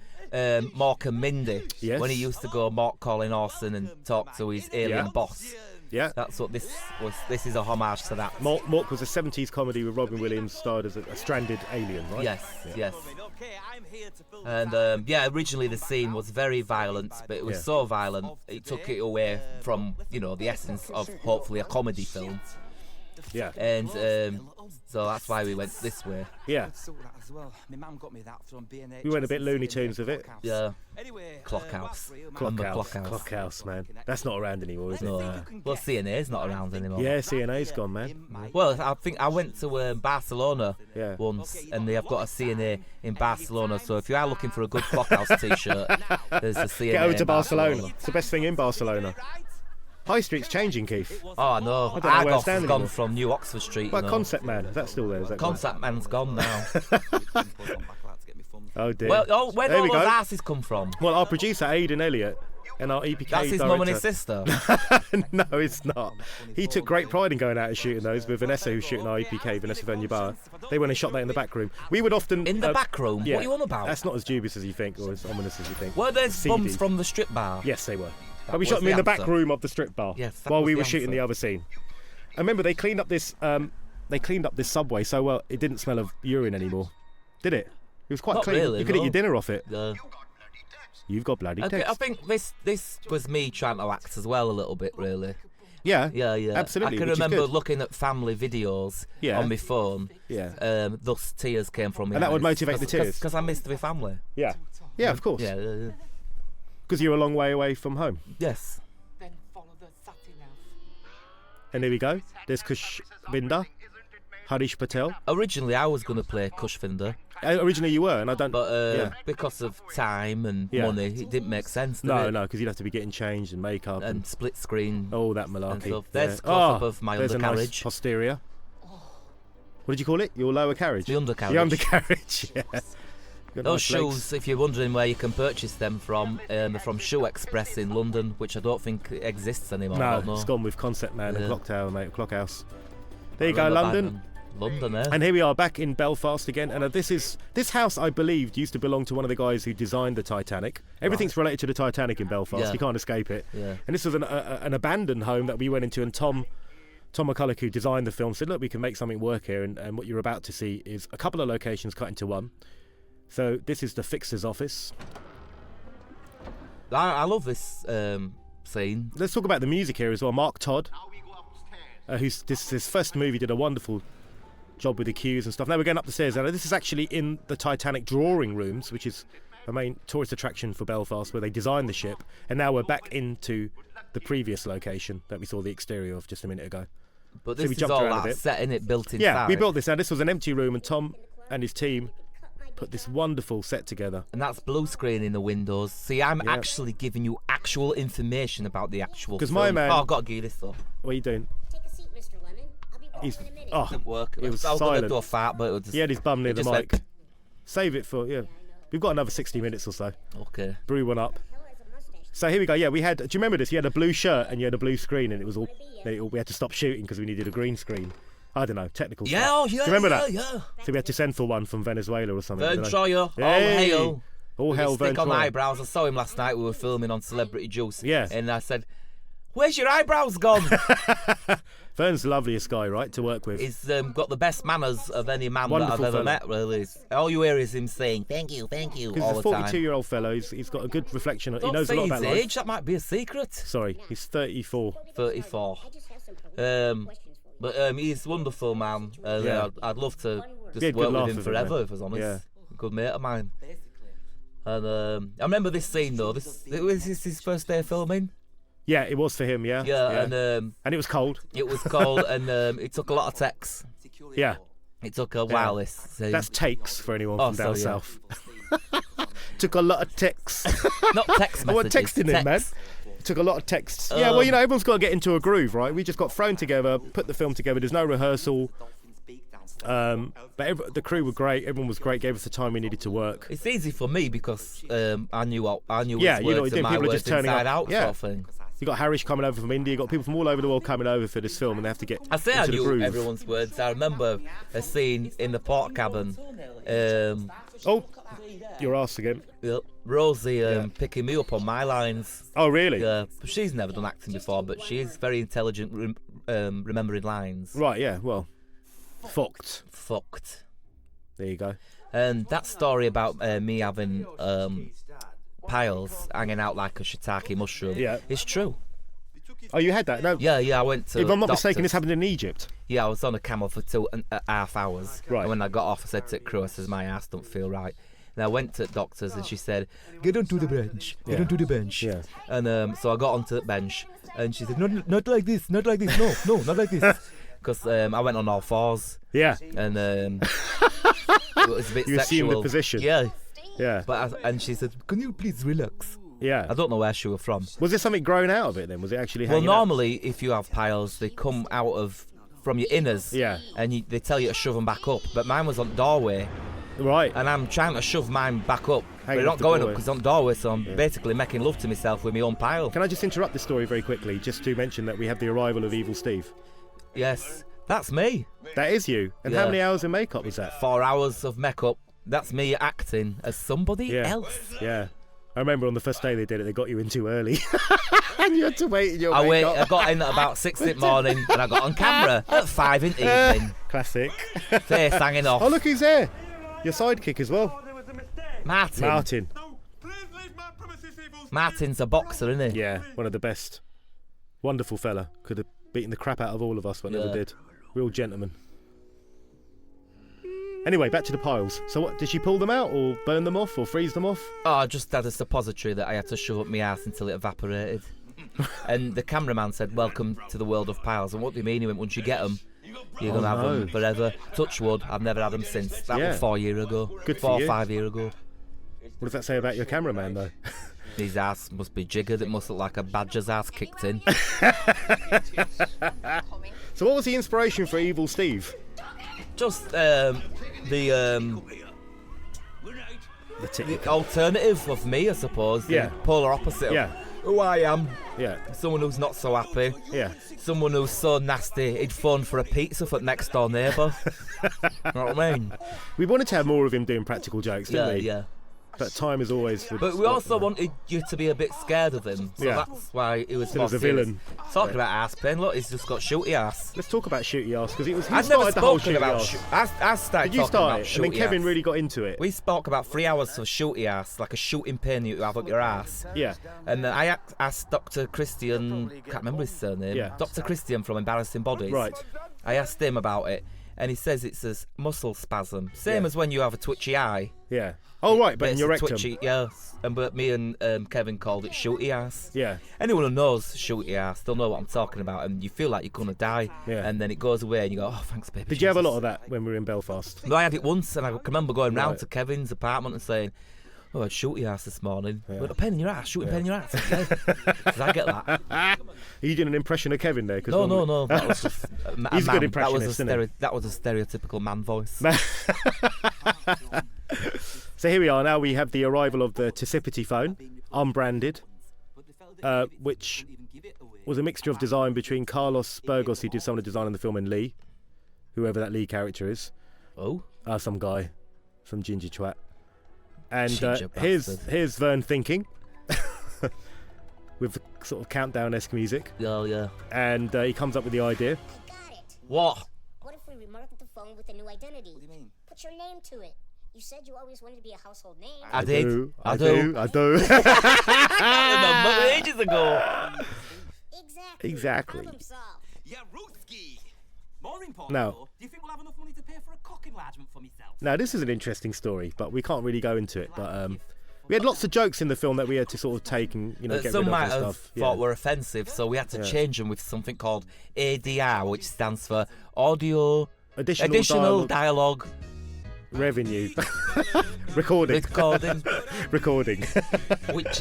Mork and Mindy.
Yes.
When he used to go Mork calling Orson and talk to his alien
Yeah.
boss.
Yeah.
That's what this was. This is a homage to that.
Mork was a 70s comedy with Robin Williams starred as a stranded alien, right?
Yes, yes. And originally the scene was very violent, but it was
Yeah.
so violent it took it away from the essence of hopefully a comedy film.
Yeah.
And so that's why we went this way.
Yeah. We went a bit Looney Tunes with it.
Yeah. Clockhouse. Remember Clockhouse?
Clockhouse, man. That's not around anymore, is it?
No. Well, CNA's not around anymore.
Yeah, CNA's gone, man.
Well, I think I went to Barcelona
Yeah.
once, and they have got a CNA in Barcelona. So if you are looking for a good Clockhouse T-shirt, there's a CNA.
Get over
in
to Barcelona. It's the best thing in Barcelona. High Street's changing, Keith.
Oh no,
I don't know where it's
Argos has
standing
gone
anymore.
from New Oxford Street.
But
you know.
Concept Man, is that still there? Is that gone?
Concept Man's gone now.
Oh dear.
Well, where do
There
all
we
those
go.
asses come from?
Well, our producer Aidan Elliott and our EPK
That's his
director.
mum and his sister.
No, it's not. He took great pride in going out and shooting those with Vanessa, who's shooting our EPK, Vanessa Venyabara. They went and shot that in the back room. We would often
In the back room?
Yeah,
What are you on about?
That's not as dubious as you think, or as ominous as you think.
Were there
CD.
bums from the strip bar?
Yes, they were. But we
was
shot them
the
in the back
answer.
room of the strip bar
Yes, that
while
was
we
the
were shooting
answer.
the other scene. And remember, they cleaned up this. They cleaned up this subway so well it didn't smell of urine anymore, did it? It was quite
Not
clean.
really,
you could eat
no.
your dinner off it.
Uh,
You've got bloody
okay,
text.
I think this was me trying to act as well a little bit, really.
Yeah,
Yeah.
absolutely.
I can
which is
remember
good.
looking at family videos
Yeah.
on my phone.
Yeah,
Thus tears came from me.
And that would motivate the tears?
Because I missed my family.
yeah, yeah. Of course.
Yeah.
Because you're a long way away from home.
Yes.
And here we go. There's Kushvinder, Harish Patel.
Originally, I was going to play Kushvinder,
Originally you were, and I don't.
but
yeah.
because of time and
Yeah.
money, it didn't make sense. Did
No,
it?
no, because you'd have to be getting changed and makeup
And split screen.
all that malarkey.
stuff. There's
yeah.
close-up of my
there's a nice
undercarriage.
posterior. What did you call it? Your lower carriage.
The undercarriage.
The undercarriage. Yeah. Got
Those
nice legs.
shoes, if you're wondering where you can purchase them from, they're from Shoe Express in London, which I don't think exists anymore. I don't
No,
know.
it's gone with Concept Man and
Yeah.
Clock Tower, mate. Clockhouse. There you
I
go,
remember
London.
back then. London, eh?
And here we are back in Belfast again. And this house, I believed, used to belong to one of the guys who designed the Titanic. Everything's related to the Titanic in Belfast.
Yeah.
You can't escape it.
Yeah.
And this was an abandoned home that we went into, and Tom McCulloch, who designed the film, said, look, we can make something work here. And what you're about to see is a couple of locations cut into one. So this is the fixer's office.
I love this scene.
Let's talk about the music here as well. Mark Todd, who's his first movie, did a wonderful job with the cues and stuff. Now we're going up the stairs. Now this is actually in the Titanic drawing rooms, which is a main tourist attraction for Belfast, where they designed the ship. And now we're back into the previous location that we saw the exterior of just a minute ago.
But
So
this
we
is
jumped
all
around a
that
bit.
set in it, built inside.
Yeah, we built this. Now this was an empty room, and Tom and his team put this wonderful set together.
And that's blue screen in the windows. See, I'm
Yeah.
actually giving you actual information about the actual
'Cause
film.
my man-
Oh, I've got to give you this though.
What are you doing?
Take a seat, Mr. Lemon. I'll be back
He's
in a minute.
oh,
Didn't work.
it was
I was going to
silent.
do a fart, but it was just...
He had his bum near
it
the
just
mic.
went,
Save it for We've got another 60 minutes or so.
Okay.
Brew one up.
Hell has a mustache.
So here we go. Yeah, we had. Do you remember this? You had a blue shirt and you had a blue screen, and it was all. We had to stop shooting because we needed a green screen. I don't know, technical
Yeah,
stuff.
oh, yeah,
Do you remember
yeah,
that?
yeah.
So we had to send for one from Venezuela or something. I
Vern
don't know.
Troyer, all
Hey!
hail.
All
With
hell,
his stick
Vern
on
Troyer.
eyebrows. I saw him last night. We were filming on Celebrity Juice.
Yeah.
And I said, "Where's your eyebrows gone?"
Vern's the loveliest guy, right, to work with.
He's got the best manners of any man
Wonderful
that I've ever
fella.
met. Really, all you hear is him saying "thank you"
Because
all
he's
the
a
time.
42-year-old fellow. He's got a good reflection. He
Don't
knows a
say
lot
his
about life.
age. That might be a secret.
Sorry, he's 34.
34.
I just have some preliminary
Um,
questions for you.
but he's a wonderful man.
Yeah.
I'd love to
We
just
had good
work
laugh
with him
with him,
forever,
man.
if I was honest.
Yeah.
Good mate of mine. And I remember this scene though. It was his first day of filming.
Yeah, it was for him. Yeah.
Yeah,
And it was cold.
it was cold, and it took a lot of texts.
Yeah.
It took a while. This scene.
That's takes for anyone
Oh,
from down
sorry, yeah.
south. Took a lot of texts.
not text messages.
I want texting in, man.
text.
Took a lot of texts. Yeah, well, everyone's got to get into a groove, right? We just got thrown together, put the film together. There's no rehearsal. But the crew were great. Everyone was great. Gave us the time we needed to work.
It's easy for me because I knew
Yeah,
his
you know what
words
you're
and
doing.
my
People are
words
just turning
inside
up.
out
Yeah.
sort of thing.
You got Harish coming over from India. You got people from all over the world coming over for this film, and they have to get
I say I
into the
knew
groove.
everyone's words. I remember a scene in the port cabin.
Oh, your ass again.
Rosie picking me up on my lines.
Oh, really?
She's never done acting before, but she is very intelligent remembering lines.
Right. Yeah. Well, fucked.
Fucked.
There you go.
And that story about me having piles hanging out like a shiitake mushroom
Yeah.
is true.
Oh, you had that? No.
Yeah, I went to
If I'm not mistaken,
doctors.
this happened in Egypt.
Yeah, I was on a camel for 2.5 hours.
Right.
And when I got off, I said to the crew, I says, my ass don't feel right. And I went to doctors and she said, get onto the bench. Get
Yeah.
onto the bench.
Yeah.
And so I got onto the bench and she said, no, not like this, not like this, no, not like this. Because I went on all fours
Yeah.
and it was a bit
You assumed the
sexual.
position.
Yeah.
Yeah.
And she said, can you please relax?
Yeah.
I don't know where she was from.
Was there something grown out of it then? Was it actually
Well,
hanging out?
normally, if you have piles, they come out from your inners.
Yeah.
And they tell you to shove them back up. But mine was on the doorway,
Right.
and I'm trying to shove mine back up. But
Hanging
it's
off
not
the
going up
doorway.
because it's on the doorway, so I'm basically making love to myself with my own pile.
Can I just interrupt this story very quickly, just to mention that we have the arrival of Evil Steve?
Yes, that's me.
That is you. And
Yeah.
how many hours of makeup was that?
4 hours of makeup. That's me acting as somebody
Yeah.
else.
Yeah. I remember on the first day they did it, they got you in too early. And you had to wait in your
I
makeup.
got in at about 6 in the morning, and I got on camera at 5 in the evening.
Classic.
Face hanging off.
Oh, look who's there. Your sidekick as well.
Martin.
Martin.
Please leave my premises, Evil.
Martin's a boxer, isn't he?
Yeah, one of the best. Wonderful fella. Could have beaten the crap out of all of us, but never
Yeah.
did. Real gentleman. Anyway, back to the piles. So what, did she pull them out or burn them off or freeze them off?
Oh, I just had a suppository that I had to shove up my ass until it evaporated. And the cameraman said, welcome to the world of piles. And what do you mean? He went, once you get them, you're going to have them forever. Touch wood, I've never had them since. That
Yeah.
was 4 years ago.
Good for
4 or
you.
5 years ago.
What does that say about your cameraman, though?
His ass must be jiggered. It must look like a badger's ass kicked in.
So what was the inspiration for Evil Steve?
Just the alternative of me, I suppose. The
Yeah.
polar opposite
Yeah.
of who I am.
Yeah,
Someone who's not so happy.
yeah.
Someone who's so nasty he'd phone for a pizza for the next door neighbour. You know what I mean?
We wanted to have more of him doing practical jokes, didn't
Yeah,
we?
yeah.
But time is always.
But we also wanted you to be a bit scared of him, so
Yeah.
that's why it was.
So there's
more
a
serious.
villain.
Talking about ass pain, look, he's just got shooty ass.
Let's talk about shooty ass because it was. He
I've never
started the whole
spoken
shooty
about.
ass.
I started
Did you
talking
start
about
it?
shooty
And then Kevin
ass.
really got into it.
We spoke about 3 hours of shooty ass, like a shooting pain you have up your ass.
Yeah.
And then I asked Dr. Christian, can't remember his surname,
Yeah.
Dr. Christian from Embarrassing Bodies.
Right.
I asked him about it, and he says it's a muscle spasm, same
Yeah.
as when you have a twitchy eye.
Yeah. Oh right, but in
it's
your
a
rectum.
twitchy, yes. And but me and Kevin called it shooty ass.
Yeah.
Anyone who knows shooty ass, they'll know what I'm talking about, and you feel like you're gonna die,
Yeah.
and then it goes away, and you go, oh, thanks, baby.
Did you have a
Jesus."
lot of that when we were in Belfast?
No, I had it once, and I can remember going round
Right.
to Kevin's apartment and saying, "Oh, I had shooty ass this morning.
Yeah.
With a pen in your ass, shooting pen in your ass." Did I get that?
Are you doing an impression of Kevin there? 'Cause
No,
normally-
no. That was just a
He's a good
man.
impressionist, isn't he?
That was a stereotypical man voice.
So here we are now. We have the arrival of the Tissipity phone, unbranded, which was a mixture of design between Carlos Burgos, who did some of the design in the film, and Lee, whoever that Lee character is,
Oh,
some guy, some ginger twat. And
Ginger
here's
bastard.
Vern thinking, with the sort of countdown-esque music,
yeah.
and he comes up with the idea.
I got it.
What?
What if we remarket the phone with a new identity? What do you mean? Put your name to it. You said you always wanted to be a household name.
I did.
I do.
I remember ages ago.
Exactly.
Exactly.
Problem solved.
Yeah, Ruski. More important,
Now-
though, do you think we'll have enough money to pay for a cock enlargement for myself?
Now this is an interesting story, but we can't really go into it. But we had lots of jokes in the film that we had to sort of take and
That
get
some
rid of
might
and
have
stuff.
thought were offensive, so we had to change them with something called ADR, which stands for Audio
Additional
Dialogue
Revenue. Recording.
Recording, which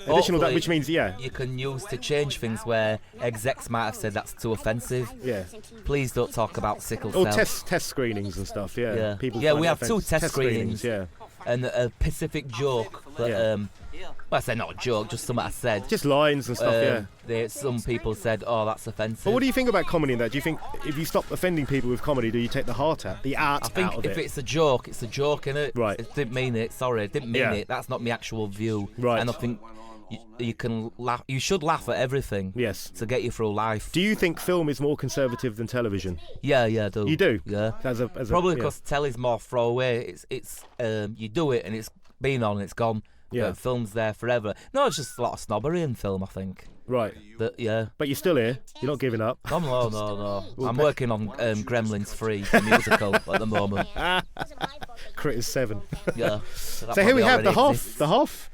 hopefully
which means yeah.
you can use to change things where execs might have said that's too offensive.
Yeah.
Please don't talk about sickle
Or
cell.
test screenings and stuff. Yeah.
Yeah.
People
Yeah,
find
we
it
have two
offensive.
test screenings.
Yeah.
And a specific joke that
Yeah.
well, I say not a joke, just something I said.
Just lines and stuff. Yeah.
Some people said, "Oh, that's offensive."
But what do you think about comedy in that? Do you think if you stop offending people with comedy, do you take the art
I
out
think
of
if
it?
it's a joke, it's a joke, innit?
Right.
It didn't mean it. Sorry, didn't mean
Yeah.
it. That's not my actual view.
Right.
And I think you can laugh. You should laugh at everything.
Yes.
To get you through life.
Do you think film is more conservative than television?
Yeah, I do.
You do?
Yeah. Probably
yeah.
because telly's more throwaway. It's you do it and it's been on and it's gone.
Yeah.
But film's there forever. No, it's just a lot of snobbery in film, I think.
Right.
Yeah.
But you're still here. You're not giving up.
Oh, no. I'm working on Gremlins 3, the musical, at the moment.
Wasn't my fault that you
Critters 7.
Yeah.
So here we have the Hoff. The Hoff.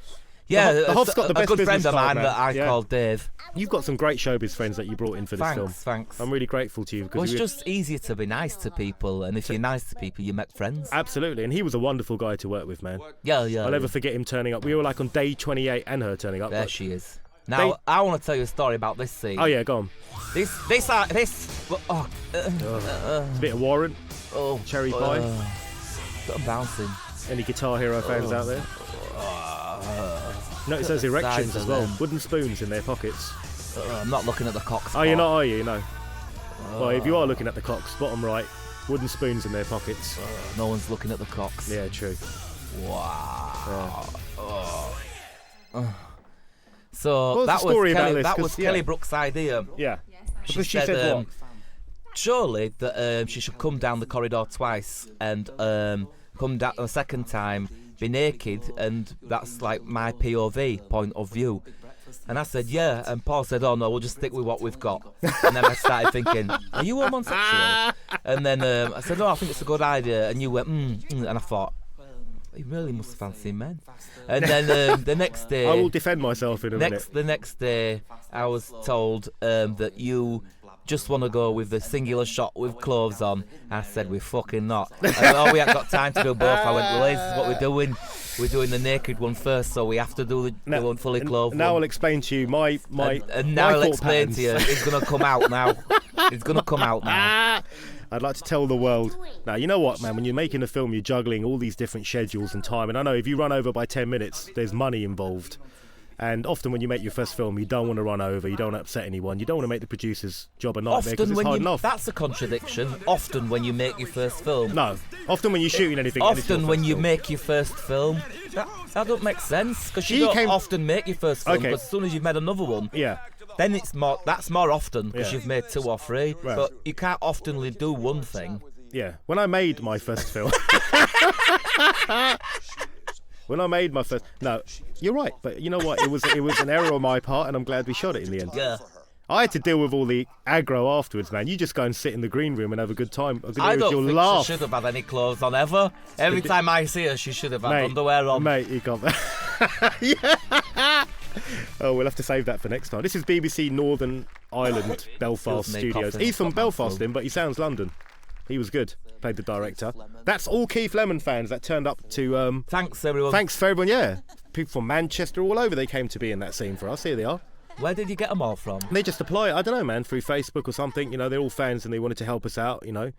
Yeah,
the Hoff's got the best
a good friend
business
of
card,
mine
man.
that I
Yeah.
call Dave.
You've got some great showbiz friends that you brought in for this film.
Thanks.
I'm really grateful to you because
Well, it's just easier to be nice to people, and if you're nice to people, you make friends.
absolutely, and he was a wonderful guy to work with, man.
Yeah.
I'll never forget him turning up. We were like on day 28 and her turning up.
There
Like-
she is. Now, I want to tell you a story about this scene.
Oh yeah, go on.
This. Oh,
It's a bit of Warrant,
oh,
Cherry Pie.
I'm bouncing.
Any Guitar Hero fans out there? Notice those erections
Size
as
of
well.
them.
Wooden spoons in their pockets.
I'm not looking at the cock.
Oh, you're not, are you? No. Well, if you are looking at the cocks, bottom right, wooden spoons in their pockets.
No one's looking at the cocks.
Yeah, true.
Wow.
What
So
was
that
the story
was
about
Kelly.
this?
That
'Cause,
was
yeah.
Kelly Brook's idea.
Yeah. Because she
said,
said what?
surely that she should come down the corridor twice and come down a second time, be naked, and that's like my POV, point of view. And I said, yeah, and Paul said, oh no, we'll just stick with what we've got. And then I started thinking, are you homosexual? And then I said, no, I think it's a good idea. And you went, and I thought, he really must fancy men. And then the next day,
I will defend myself in a minute.
the next day, I was told that you just want to go with the singular shot with clothes on. I said, we're fucking not. And oh, we haven't got time to do both. I went, well, this is what we're doing. We're doing the naked one first, so we have to do the one fully clothed
Now I'll
one.
explain to you my
And now
my
I'll
thought
explain
patterns.
to you. It's going to come out now. It's going to come out now.
I'd like to tell the world. Now, you know what, man? When you're making a film, you're juggling all these different schedules and time. And I know if you run over by 10 minutes, there's money involved. And often when you make your first film, you don't want to run over, you don't want to upset anyone, you don't want to make the producer's job a nightmare because
Often
it's
when
hard
you
enough.
that's a contradiction. Often when you make your first film.
No, often when you're shooting anything. and it's your
Often when
first
you
film.
make your first film. That don't make sense because
She
you don't
came-
often make your first film.
Okay.
Because as soon as you've made another one,
Yeah.
then it's more. That's more often because
Yeah.
you've made 2 or 3.
Right.
But you can't oftenly do one thing.
Yeah, when I made my first film. No, you're right, but you know what? It was an error on my part, and I'm glad we shot it in the end.
Yeah.
I had to deal with all the aggro afterwards, man. You just go and sit in the green room and have a good time.
I don't
You'll
think
laugh.
she should have had any clothes on ever. Every time I see her, she should have had underwear on.
Mate, you got that. Yeah. Oh, we'll have to save that for next time. This is BBC Northern Ireland Belfast
Feels me
Studios.
coughing.
He's from
Got my
Belfast,
throat.
but he sounds London. He was good. Played the director. That's all Keith Lemon fans that turned up to.
Thanks, everyone.
Thanks for everyone. Yeah, people from Manchester, all over. They came to be in that scene for us. Here they are.
Where did you get them all from?
They just apply. I don't know, man, through Facebook or something. You know, they're all fans and they wanted to help us out. You know,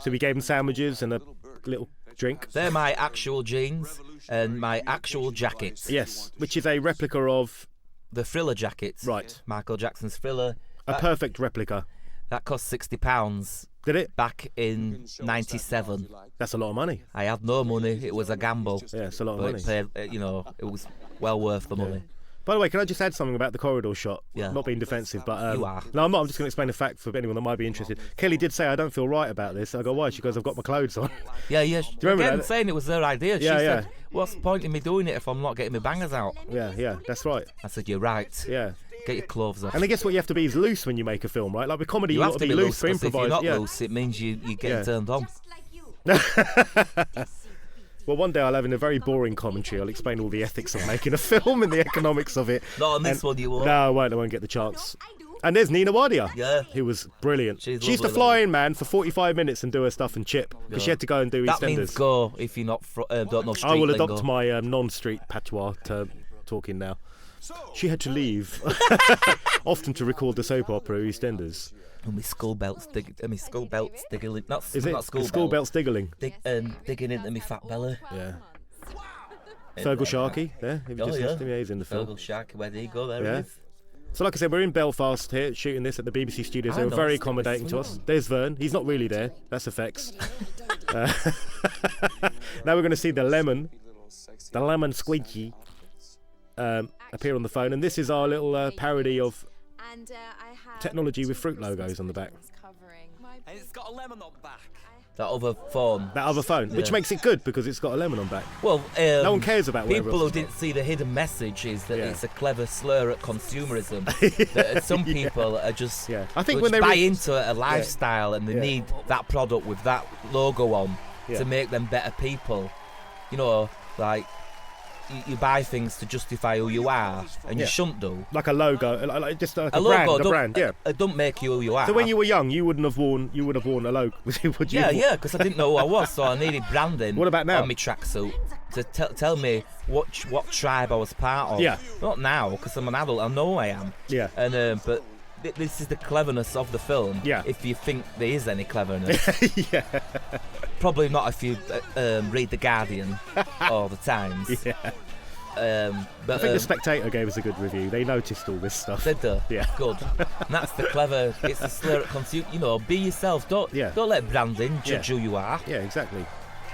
so we gave them sandwiches and a little drink.
They're my actual jeans and my actual jackets.
Yes, which is a replica of
The Thriller jackets.
Right.
Michael Jackson's Thriller.
a perfect replica.
That cost £60
Did it?
back in '97.
That's a lot of money.
I had no money. It was a gamble.
Yeah, it's a lot of
But
money.
it paid, it was well worth the money.
By the way, can I just add something about the corridor shot?
Yeah.
Not being defensive, but
You are.
No, I'm not. I'm just going to explain a fact for anyone that might be interested. Kelly did say I don't feel right about this. I go, why? She goes, I've got my clothes on.
Yeah.
you remember
Again,
that?
saying it was their idea. She
Yeah,
said,
yeah.
"What's the point in me doing it if I'm not getting my bangers out?"
Yeah, that's right.
I said, "You're right.
Yeah.
Get your clothes off."
And I guess what you have to be is loose when you make a film, right? Like with comedy,
you
you
have
got
to be loose
for
'cause if you're
improvise.
not
Yeah.
loose, it means you get
Yeah.
turned on.
Well, one day I'll have in a very boring commentary. I'll explain all the ethics of making a film and the economics of it.
Not on this one, you won't.
No, I won't get the chance. And there's Nina Wadia,
Yeah.
who was brilliant.
She's
She used to
lovely,
fly in, man, for 45 minutes and do her stuff and chip because she had to go and do
That
EastEnders.
means go if you're not don't know street
I will
lingo.
adopt my non-street patois term talking now. She had to leave, often to record the soap opera EastEnders.
And my school belts digging, not
Is it?
not school,
The school
belt.
belt's diggling.
Digging into my fat belly.
Yeah. Fergal Sharkey, there. Have you
Oh,
just
yeah.
asked him? Yeah, he's in the film.
Fergal Shark, where did he go? There
Yeah.
he is.
So like I said, we're in Belfast here, shooting this at the BBC studios.
I
They were
know,
very
it's the
accommodating to us.
film.
There's Vern. He's not really there. That's effects. Now we're going to see the lemon squeaky, appear on the phone. And this is our little parody of
And I had
technology with fruit logos on the back.
covering.
And it's got a lemon on back.
That other phone.
That other phone, which
Yeah.
makes it good because it's got a lemon on back.
Well,
No one cares about whatever
people who
else.
didn't see the hidden message is that
Yeah.
it's a clever slur at consumerism. That some people are just
Yeah. I think
will
when
just
they
buy
re-
into a lifestyle and they
Yeah.
need that product with that logo on
Yeah.
to make them better people. You know, like you buy things to justify who you are, and
Yeah.
you shouldn't do.
Like a logo, like just like
A
a brand,
logo
a brand, yeah.
don't make you who you are.
So when you were young, you would have worn a logo. Would you?
Yeah, because I didn't know who I was, so I needed branding.
What about now?
On my tracksuit to tell me what tribe I was part of.
Yeah.
Not now, because I'm an adult. I know who I am.
Yeah.
And but this is the cleverness of the film.
Yeah.
If you think there is any cleverness.
Yeah.
Probably not if you read the Guardian all the times.
Yeah.
But
I think the Spectator gave us a good review. They noticed all this stuff.
did they?
Yeah.
Good. And that's the clever. It's a slur at consumer. You know, be yourself. Don't let branding judge who you are.
Yeah, exactly.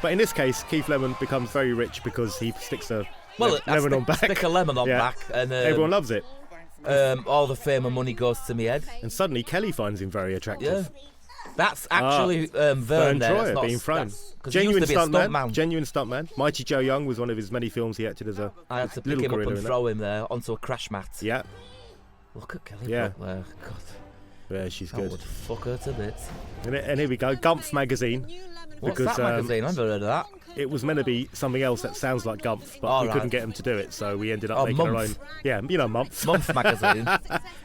But in this case, Keith Lemon becomes very rich because he sticks a lemon on back.
Stick a lemon on
Yeah.
back, and
Everyone loves it.
all the fame and money goes to me head.
And suddenly Kelly finds him very attractive.
Yeah. That's actually Vern
Vern
there.
Troyer
That's not-
being thrown.
that's- 'cause he used
Genuine
to be a
stuntman.
stuntman.
Genuine stuntman. Mighty Joe Young was one of his many films he acted as a
I had to pick
little
him up
gorilla
and
in that.
throw him there onto a crash mat.
Yeah,
Look at Kelly
Yeah.
Butler. God,
yeah, she's
I
good.
would fuck her to bits.
And here we go, Gumpf magazine.
What's
Because,
that magazine? I've never heard of that.
It was meant to be something else that sounds like Gumpf, but
All
we
right.
couldn't get him to do it, so we ended up
Oh,
making our
Month.
own. Yeah, you know, Month.
Month magazine.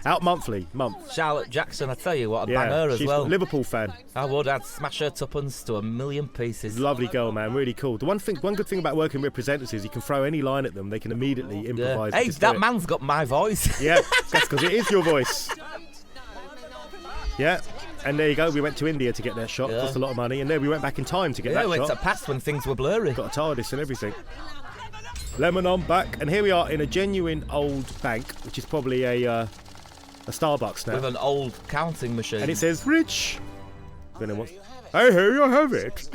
Out monthly, Month.
Charlotte Jackson, I tell you what, I'd bang
Yeah,
her as
she's
well.
a Liverpool fan.
I would. I'd smash her tuppence to a million pieces.
Lovely girl, man. Really cool. The one good thing about working with presenters is you can throw any line at them. They can immediately
Yeah.
improvise. and
Hey,
just do
that
it.
man's got my voice.
Yeah, that's because it is your voice. Yeah, and there you go. We went to India to get that shot.
Yeah.
Cost a lot of money, and then we went back in time to get
Yeah,
that
went
shot.
to past when things were blurry.
Got a TARDIS and everything. Lemon on back, and here we are in a genuine old bank, which is probably a Starbucks now.
With an old counting machine.
And it says rich. Then it wants, hey, here you have it.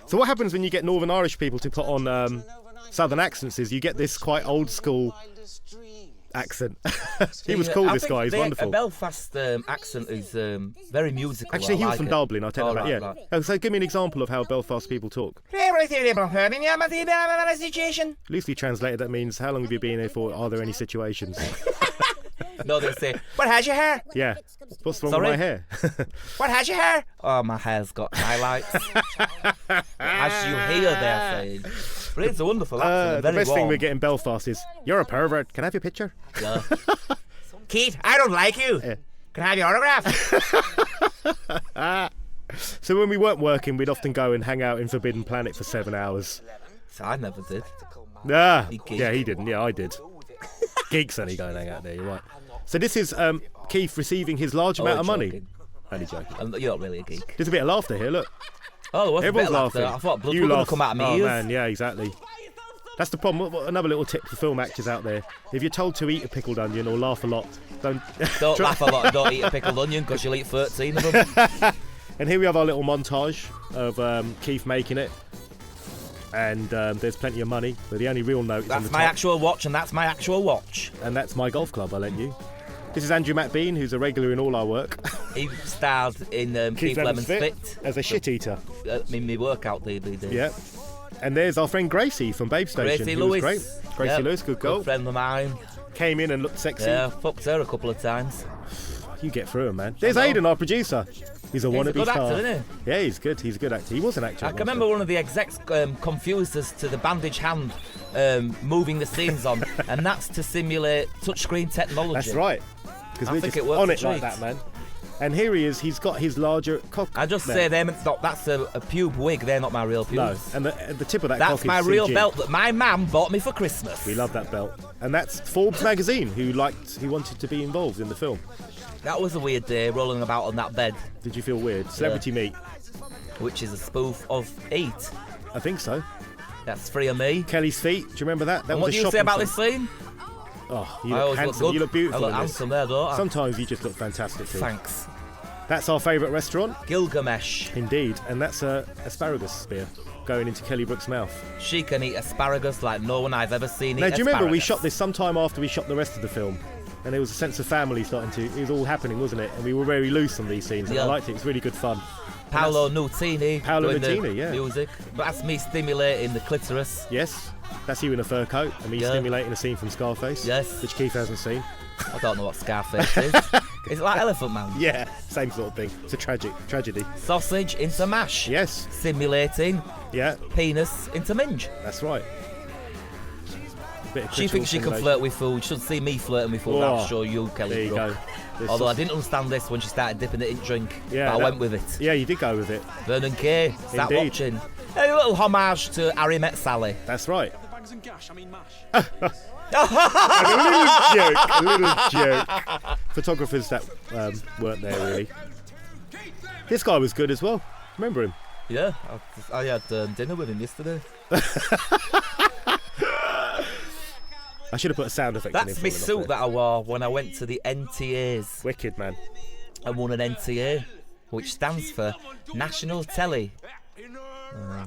So what happens when you get Northern Irish people to put on Southern accents is you get this quite old school accent. He was cool, this guy. He's wonderful.
A Belfast accent is very musical.
Actually, he was from
it.
Dublin. I'll tell you
Oh,
that.
right,
Yeah.
right.
Oh, so give me an example of how Belfast people talk. Loosely translated, that means how long have you been here for? Are there any situations?
No, they say, what has your hair?
Yeah. What's wrong
Sorry?
with my hair?
What has your hair? Oh, my hair's got highlights. As you hear they're saying. But it's a wonderful accent.
The
Very
best thing
warm.
we get in Belfast is, you're a pervert. Can I have your picture?
Yeah. Keith, I don't like you.
Yeah.
Can I have your autograph?
So when we weren't working, we'd often go and hang out in Forbidden Planet for 7 hours.
So I never did.
Ah,
You geek.
yeah, he didn't. Yeah, I did. Geeks only go and hang out there, you're right. So this is Keith receiving his large amount of money.
Joking.
Only joking.
You're not really a geek.
There's a bit of laughter here, look.
Oh, there was
Everyone's
a bit of laughter.
laughing.
I thought blood
You
was going
laugh.
to come out of my
Oh
ears.
man, yeah, exactly. That's the problem. Another little tip for film actors out there: if you're told to eat a pickled onion or laugh a lot, don't.
Don't laugh a lot and don't eat a pickled onion because you'll eat 13 of them.
And here we have our little montage of Keith making it, and there's plenty of money. But the only real note is on the
That's my
top,
actual watch and that's my actual watch.
and that's my golf club I lent you. This is Andrew McBean, who's a regular in all our work.
He starred in Keith Lemon's Fit.
as a shit eater.
In my workout DVD.
Yeah. And there's our friend Gracie from Babe Station.
Gracie
who was
Lewis.
great. Gracie
Yep.
Lewis, good girl.
Good friend of mine.
Came in and looked sexy.
Yeah, fucked her a couple of times.
You get through him, man. There's
know.
Aidan, our producer. He's a
He's
wannabe
a good
star.
actor, isn't he?
Yeah, he's good. He's a good actor. He was an actor.
I
at
can
one
remember
time.
one of the execs confused us to the bandage hand moving the scenes on, and that's to simulate touchscreen technology.
That's right. Because
I
we're
think
just
it works
on
a
it like
treat.
that, man. And here he is. He's got his larger cock.
I just
there.
say them. That's a pube wig. They're not my real pubes.
No, and the tip of that
That's
cock is
my real
CG.
belt that my mum bought me for Christmas.
We love that belt. And that's Forbes magazine, who wanted to be involved in the film.
That was a weird day rolling about on that bed,
Did you feel weird? Celebrity Meet.
which is a spoof of Eat.
I think so.
That's Free of Me.
Kelly's feet. Do you remember that? That
And
was
what
a
do you say
shopping
about
film.
this scene?
Oh, you
I
look
always
handsome.
look good.
You look beautiful
I look
in this.
handsome there, don't I?
Sometimes you just look fantastic too.
Thanks.
That's our favourite restaurant,
Gilgamesh.
indeed, and that's a asparagus spear going into Kelly Brook's mouth.
She can eat asparagus like no one I've ever seen eat
Now, do you remember we
asparagus.
shot this sometime after we shot the rest of the film, and there was a sense of family starting to. It was all happening, wasn't it? And we were very loose on these scenes, and I
Yeah.
liked it. It was really good fun.
Paolo Nutini.
Paolo
doing the
Nutini, yeah.
Music. But that's me stimulating the clitoris.
Yes, that's you in a fur coat, and me
Yeah.
stimulating a scene from Scarface.
Yes.
Which Keith hasn't seen.
I don't know what Scarface is. Is it like Elephant Man?
Yeah, same sort of thing. It's a tragedy.
Sausage into mash.
Yes,
Simulating
yeah,
penis into minge.
that's right. Bit of
She
critical
thinks she can
stimulation.
flirt with food. Should see me flirting with food.
Oh,
I'll show you, Kelly
There you
Brook.
go. This
Although I
was-
didn't understand this when she started dipping it in drink.
Yeah,
but I
that-
went with it.
Yeah, you did go with it.
Vernon Kay, start
Indeed.
watching. A little homage to Harry Met Sally.
That's right.
Bags and gash, I mean mash.
A little joke. Photographers that weren't there really. This guy was good as well. Remember him?
Yeah, I had dinner with him yesterday.
I should have put a sound effect in.
That's my suit that I wore when I went to the NTAs.
Wicked, man.
I won an NTA, which stands for National Telly.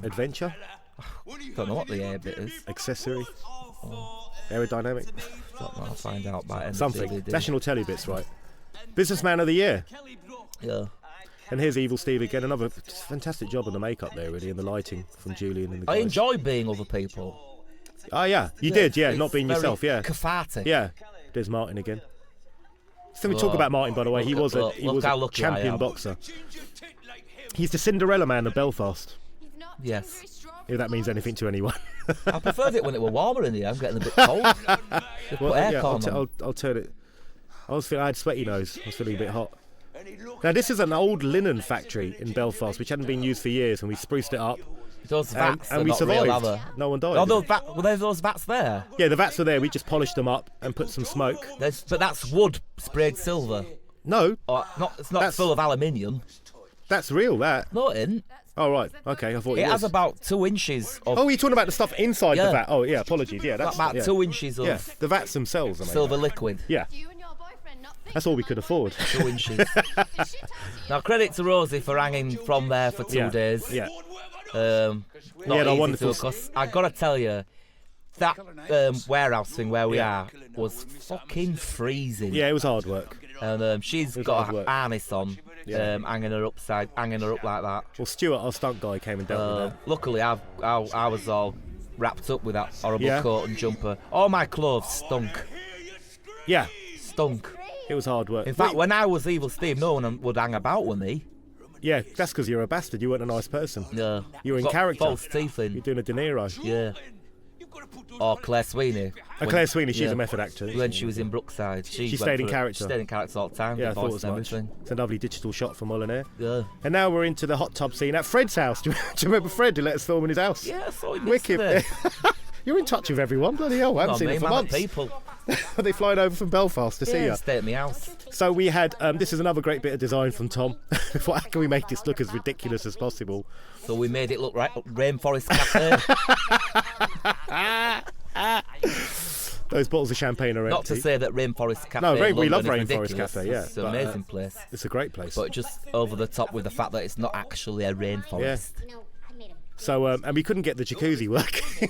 Adventure,
Don't know what the A bit is.
accessory, aerodynamic,
Don't know, I'll find out by end of
something.
DVD.
National Telly bits, right? Businessman of the Year.
Yeah.
And here's Evil Steve again. Another fantastic job on the makeup there, really, and the lighting from Julian and the
I
guys.
enjoy being other people.
Oh, yeah. You did, yeah.
It's
Not being
very
yourself, yeah.
cathartic.
Yeah. There's Martin again. So we talk
Oh,
about Martin, by the way. He was
look how
a
lucky I
champion
am.
boxer. He's the Cinderella man of Belfast,
Yes.
if that means anything to anyone.
I preferred it when it were warmer in here. I'm getting a bit cold. Just put
Well, yeah,
aircon on.
I'll turn it. I had sweaty nose. I was feeling a bit hot. Now this is an old linen factory in Belfast, which hadn't been used for years, and we spruced it up,
Those vats
and
are
we
not
survived.
real, are they?
No one died.
Oh, were there those vats there?
Yeah, the vats were there. We just polished them up and put some smoke.
But that's wood sprayed silver.
No,
Or not, it's not
That's-
full of aluminium.
that's real. That
No, it isn't.
Oh, right. Okay, I thought
It
it
has
was.
about 2 inches of
Oh, you're talking about the stuff inside
Yeah.
the vat. Oh, yeah, apologies. Yeah, that's
about
yeah.
2 inches of
Yeah, the vats themselves are made
silver
of-
liquid.
Yeah, that's all we could afford.
2 inches. Now, credit to Rosie for hanging from there for 2
Yeah.
days.
Yeah.
Not
Yeah, no,
easy
wonderful.
to, 'cause I gotta tell you, that warehouse thing where we are was fucking freezing.
Yeah, it was hard work.
And she's
was
got
hard
a
work.
harness on,
Yeah.
hanging her up like that.
Well, Stuart, our stunt guy, came and dealt with that.
Luckily, I was all wrapped up with that horrible
Yeah.
coat and jumper. All my clothes stunk.
Yeah,
Stunk.
it was hard work.
In fact, when I was Evil Steve, no one would hang about with me.
Yeah, that's because you're a bastard. You weren't a nice person.
Yeah.
You were in
Got
character.
False teeth in.
You're doing a De Niro.
Yeah. Or Claire Sweeney.
Claire Sweeney, she's
yeah.
a method actor.
When she was in Brookside. She
She
went
stayed in
for it.
character.
She stayed in character all the time.
Yeah, I
the
thought
voice
as
and
much.
everything.
It's a lovely digital shot from Molyneux.
Yeah.
And now we're into the hot tub scene at Fred's house. Do you remember Fred who let us film in his house?
Yeah, I saw him
Wicked.
yesterday.
You're in touch with everyone, bloody hell. I haven't
Not
seen
me,
it for
man,
months.
people.
Are they flying over from Belfast to see
Yeah,
you?
stay at my house.
So we had, this is another great bit of design from Tom. How can we make this look as ridiculous as possible?
So we made it look right. Rainforest Cafe.
Those bottles of champagne are
Not
empty.
to say that Rainforest Cafe.
No,
in
we love
London is
Rainforest
ridiculous.
Cafe, yeah,
It's an
but,
amazing place.
It's a great place.
But just over the top with the fact that it's not actually a rainforest.
You know, I made him.
So, and we couldn't get the jacuzzi working.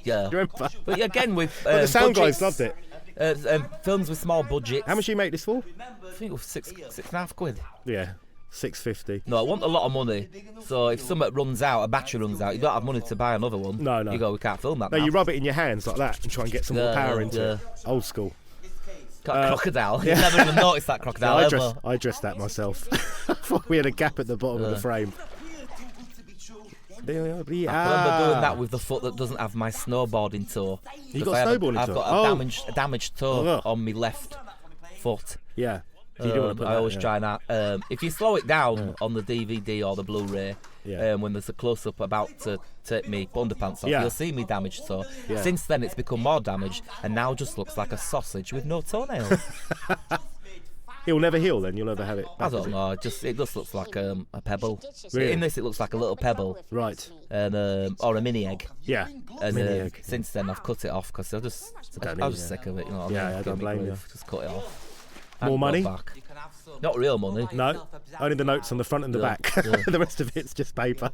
Yeah.
Remember?
But again, with
But the sound
budgets,
guys loved it.
Films with small budgets.
How much you make this for?
I think it was £6.50.
Yeah, £6.50.
No, I want a lot of money. So if something runs out, a battery runs out, you don't have money to buy another one.
No, no.
You go, we can't film that
No,
now.
you rub it in your hands like that and try and get some more
Yeah,
power
yeah,
into
yeah.
it. Old school.
Got a crocodile. You never even noticed that crocodile ever.
I dressed that myself. I thought we had a gap at the bottom of the frame.
I remember doing that with the foot that doesn't have my snowboarding toe.
You
'Cause
got
I have
snowboarding
I've
toe?
got
Oh.
a damaged toe
Ugh.
on my left foot.
Yeah. You do want to put
I
that,
always
yeah.
try that. If you slow it down on the DVD or the Blu-ray,
Yeah.
when there's a close-up about to take me underpants off,
Yeah.
you'll see me damaged toe.
Yeah.
Since then, it's become more damaged, and now just looks like a sausage with no toenails.
It'll never heal then, you'll never have it.
I don't know. It just looks like a pebble.
Really?
In this, it looks like a little pebble,
Right.
and or a mini egg.
Yeah.
And
Mini egg.
since then, I've cut it off because I was just sick of it. You know what
Yeah,
I mean?
I don't
Give me
blame
grief. Just cut it off. I
More
haven't got
money?
Back. Not real money.
No, only the notes on the front and the
Yeah,
back.
yeah.
The rest of it's just paper.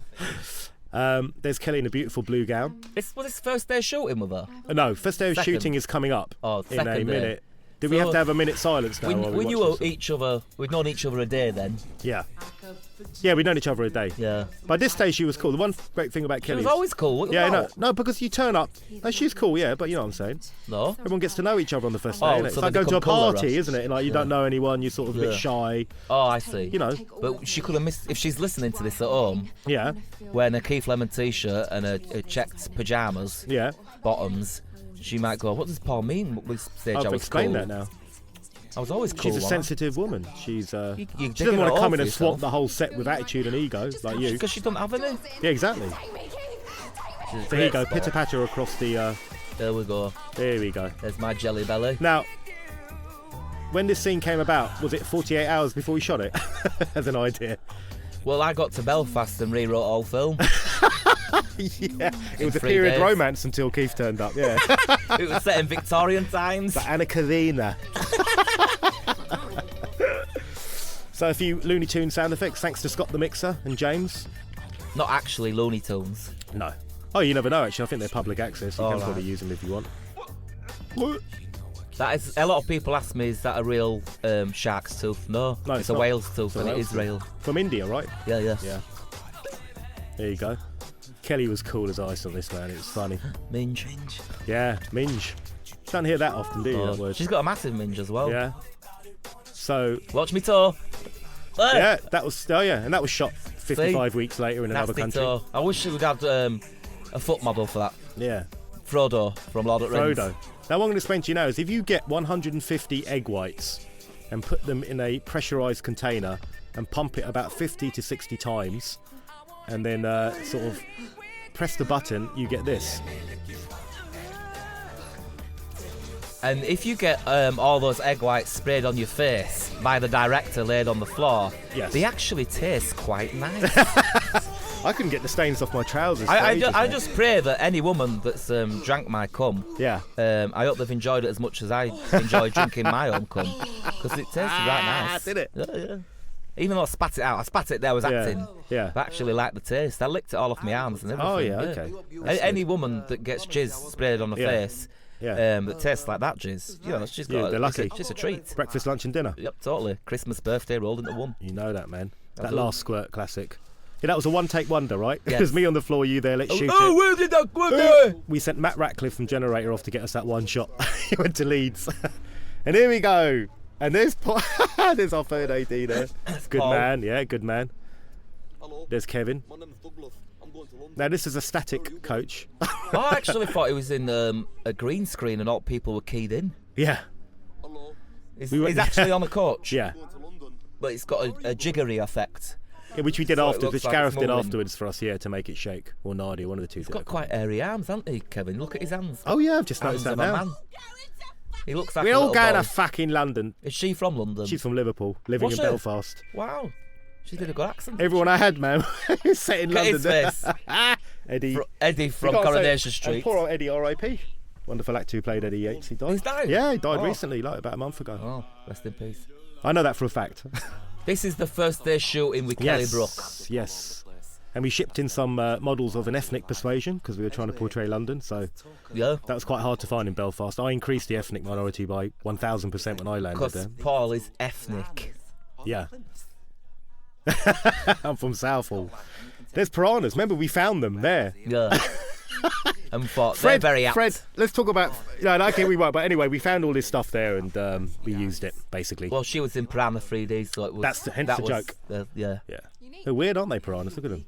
There's Kelly in a beautiful blue gown.
Was this first day shooting with her?
No, first day of
Second.
shooting is coming up
Oh,
in a
second day.
minute. Did we have to have a minute silence now? while
We
watch
knew
this?
each other. We'd known each other a day then.
Yeah. Yeah, we'd known each other a day.
Yeah.
By this stage, she was cool. The one great thing about
She
Kelly
was
is-
always cool. What
Yeah,
about?
no, because you turn up. No, she's cool, yeah, but you know what I'm saying.
No.
Everyone gets to know each other on the first day.
Oh,
innit? It's
so
like
they
going to a
become colour
party,
us.
isn't it? And like you don't know anyone, you're sort of a bit
Yeah.
shy.
Oh, I see.
You know.
But she could have missed if she's listening to this at home,
Yeah,
wearing a Keith Lemon t-shirt and a checked pajamas,
yeah.
bottoms. She might go, "What does Paul mean?" With this stage,
I've
I was
explained
cool.
that now.
I was always cool.
She's a
wasn't
sensitive woman. She's
You
she
dig
doesn't
it
want to
all
come in
for
and swamp
yourself.
the whole set with attitude and ego like you.
Because she doesn't have any.
Yeah, exactly.
She's a
So here you
great
go,
sport.
pitter patter across the.
There we go.
There we go.
There's my jelly belly.
Now, when this scene came about, was it 48 hours before we shot it? As an idea.
Well, I got to Belfast and rewrote all film.
Yeah, it was a
3
period
days.
romance until Keith turned up. Yeah.
It was set in Victorian times.
But Anna Karina. So a few Looney Tunes sound effects, thanks to Scott the Mixer and James.
Not actually Looney Tunes.
No. Oh, you never know. Actually, I think they're public access. You
All
can
right.
probably use them if you want.
That is a lot of people ask me, is that a real shark's tooth? No,
No,
it's
it's
a
not.
whale's tooth,
a
and it
whale's
is
tooth.
real.
From India, right?
Yeah, yeah.
Yeah. There you go. Kelly was cool as ice on this, man. It was funny.
Minge.
Yeah, minge. Don't hear that often, do you?
Oh,
that word?
she's got a massive minge as well.
Yeah. So
Watch me toe. Hey!
yeah, that was and that was shot 55 weeks later in another
Nasty
country.
toe. I wish we would have a foot model for that.
Yeah.
Frodo from Lord of the Rings.
Frodo. Now, what I'm going to explain to you now is if you get 150 egg whites and put them in a pressurized container and pump it about 50 to 60 times and then sort of press the button, you get this.
And if you get all those egg whites sprayed on your face by the director laid on the floor,
Yes.
they actually taste quite nice.
I couldn't get the stains off my trousers. for
I
ages, man.
just pray that any woman that's drank my cum,
Yeah.
I hope they've enjoyed it as much as I enjoyed drinking my own cum, because it tasted right nice.
Did it?
Yeah. Even though I spat it out, I spat it there, I was acting.
Yeah.
I actually liked the taste. I licked it all off my arms and everything.
Oh, yeah, okay.
Any woman that gets jizz sprayed on the
Yeah.
face,
Yeah.
that tastes like that jizz, you know, she's got
Yeah, they're lucky.
Just a treat.
Breakfast, lunch, and dinner.
Yep, totally. Christmas, birthday rolled into one.
You know that, man. That
Absolutely.
last squirt classic. Yeah, that was a one-take wonder, right? It
Yes.
was me on the floor, you there, let's shoot
Oh,
it.
where did that go?
We sent Matt Ratcliffe from Generator off to get us that one shot. He went to Leeds. And here we go. And there's there's our third AD there. Good
Paul.
man, yeah, good man.
Hello,
There's Kevin.
my name's Douglas. I'm going to London.
Now this is a static coach.
I actually thought it was in a green screen and all people were keyed in.
Yeah,
Hello,
He's,
We went-
he's actually on the coach,
yeah.
going to London.
but it's got a jiggery effect.
Yeah, which we did
So it
after,
looks
which
like
Gareth
it's
did
moving.
afterwards for us, yeah, to make it shake. Or Nadia, one of the two.
He's
did
got
it.
quite airy arms, hasn't he, Kevin? Look at his hands.
Oh yeah, I've just
Hands
noticed that
of a
now.
man. He looks like
We're
a
all
little
going
boy.
to fucking London.
Is she from London?
She's from Liverpool, living
Was
in
she?
Belfast.
Wow. She did a good accent.
Everyone I had, man, is set in
Look at his
London.
face.
Eddie.
Eddie from
You can't say-
Coronation
and
Street.
poor old Eddie, R.I.P. Wonderful actor who played Eddie Yates. He died.
He's died?
Yeah, he died
Oh.
recently, like about a month ago.
Oh, rest in peace.
I know that for a fact.
This is the first day shooting with Kelly Brook.
Yes. And we shipped in some models of an ethnic persuasion because we were trying to portray London. So
Yeah.
that was quite hard to find in Belfast. I increased the ethnic minority by 1,000% when I landed
Because
there.
Paul is ethnic.
Yeah. I'm from Southall. There's piranhas. Remember, we found them there.
Yeah. And thought they're very apt.
Fred, let's talk about. No, okay, we won't. But anyway, we found all this stuff there and we used it basically.
Well, she was in Piranha 3D, so it was.
Hence
that
the
was,
joke.
Yeah.
Yeah. They're weird, aren't they, piranhas? Look at them.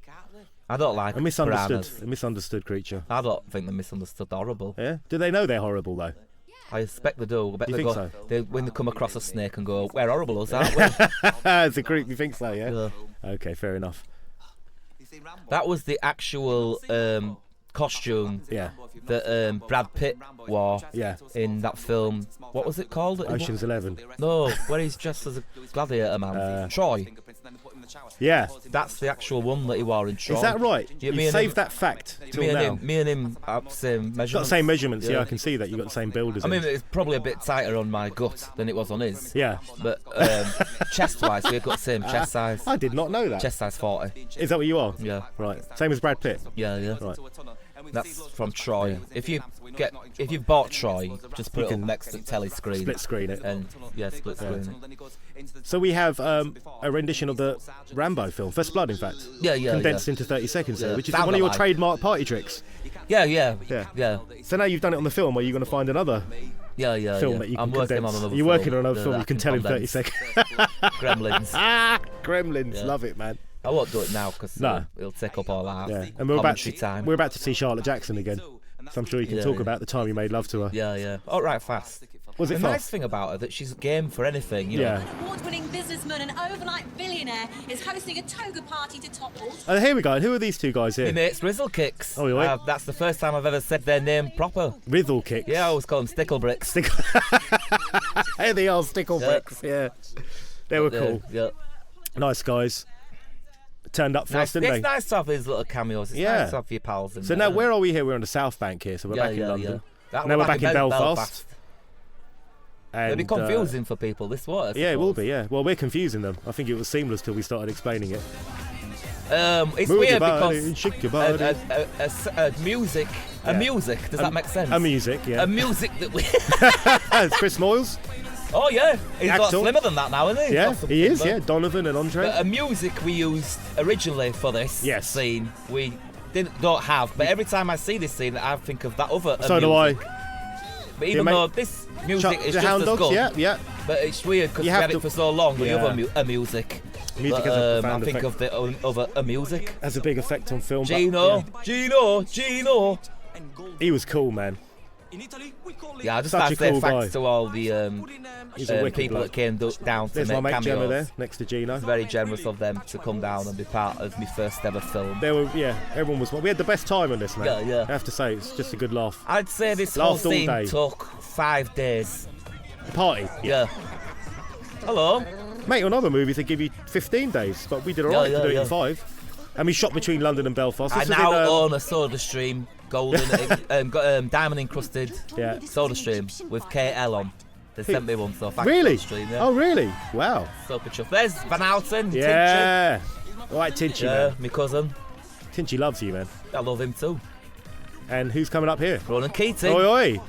I don't like
A misunderstood,
piranhas.
a misunderstood creature.
I don't think they're misunderstood horrible.
Yeah. Do they know they're horrible though?
I expect they do. I bet
You
they
think
go.
so?
When they come across a snake and go, "We're horrible, us, aren't we?"
As a creep, you think so? Yeah.
Yeah.
Okay, fair enough.
That was the actual costume
Yeah.
that Brad Pitt wore
Yeah.
in that film. What was it called?
Ocean's 11.
No, where he's dressed as a gladiator man. Troy.
Yeah.
That's the actual one that he wore in Troy.
Is that right?
Yeah,
You saved that fact till now.
Me and him have the same measurements.
Got the same measurements. Yeah.
Yeah.
I can see that. You got the same build as
I
him.
mean, it's probably a bit tighter on my gut than it was on his.
Yeah.
But chest-wise, we've got the same chest size.
I did not know that.
Chest size 40.
Is that what you are?
Yeah,
Right. Same as Brad Pitt.
yeah.
Right.
That's from Troy. If you bought Troy, just put it up
can
next to the telly screen.
Split screen it.
And split screen.
So we have a rendition of the Rambo film, First Blood, in fact.
Yeah, yeah,
Condensed
yeah.
into 30 seconds there,
Yeah.
which is
Sound
one of your
alike.
trademark party tricks.
Yeah.
Yeah. So now you've done it on the film, are you going to find another
Yeah.
film
yeah.
that you can
I'm working
condense?
on another
You're
film
working on another
that
film
I
you can tell in 30
condense.
seconds.
Gremlins.
Gremlins,
Yeah.
love it, man.
I won't do it now because
No.
it'll take up all our
Yeah. And we're about
commentary time.
we're about to see Charlotte Jackson again. So I'm sure you can
Yeah,
talk
yeah.
about the time you made love to her.
Yeah. All right, fast.
Was it
the nice
fast?
thing about her that she's game for anything. You know?
Yeah.
Award-winning businessman and overnight billionaire is hosting a toga party to topple.
Here we go. And who are these two guys
My
here?
mate's Rizzle Kicks.
Oh, yeah.
That's the first time I've ever said their name proper.
Rizzle Kicks.
Yeah, I always call them Stickle Bricks.
Here they are, Stickle
Yeah.
Bricks. Yeah. They were cool.
Yeah.
Nice guys. Turned up for
Nice.
us, didn't
It's
they?
nice to have these little cameos. It's
Yeah.
nice to have your pals in
So
there.
now, where are we here? We're on the South Bank here, so we're back in London.
That
Now
was
we're back in Belfast.
It'll be
And,
confusing for people. This was.
yeah, it will be, yeah. Well, we're confusing them. I think it was seamless till we started explaining it.
It's
Move
weird
your body,
because
shake your body.
music.
Yeah.
A music. Does that make sense?
A music, yeah.
A music that we.
It's Chris Moyles.
Oh yeah, he's a lot
Actor.
slimmer than that now, isn't he?
Yeah,
Got some
he is,
timber.
yeah. Donovan and Andre.
But a music we used originally for this
Yes.
scene, we don't have. But every time I see this scene, I think of that other.
So do I.
music. But even
mate.
though this music is
the
just
Hound
as
Dogs,
good,
yeah, yeah.
but it's weird because we
You have
had
to-
it for so long. The
Yeah.
other music.
Music
But,
has a
I
profound
think
effect.
of the other music.
Has a big effect on film. but,
Gino,
yeah.
Gino.
He was cool, man.
In Italy, we call it
Yeah, I just
Such
like
a
to say
cool
thanks
guy.
to all the
He's a wicked
people
bloke.
that came down to
There's my
make
mate Gemma
cameos.
there, next to Gino.
It's very generous of them to come down and be part of my first ever film.
There were, yeah, everyone was. We had the best time on this, man.
Yeah, yeah.
I have to say, it's just a good laugh.
I'd say this whole
Laughed all
scene
day.
took 5 days.
Party.
Yeah. Hello.
Mate, on other movies they give you 15 days, but we did
Yeah,
alright
yeah,
to do it
yeah.
in 5. And we shot between London and Belfast.
I
This was
now
in,
own a Soda Stream golden, diamond encrusted
Yeah.
Soda Stream with KL on. They sent me one, so thanks
Really?
Soda Stream. Yeah.
Oh, really? Wow.
So good stuff. There's Van Houten,
Yeah. All right, Tinchy,
Tinchy. Yeah,
man.
my cousin.
Tinchy loves you, man.
I love him too.
And who's coming up here?
Ronan Keating.
Oi, oi.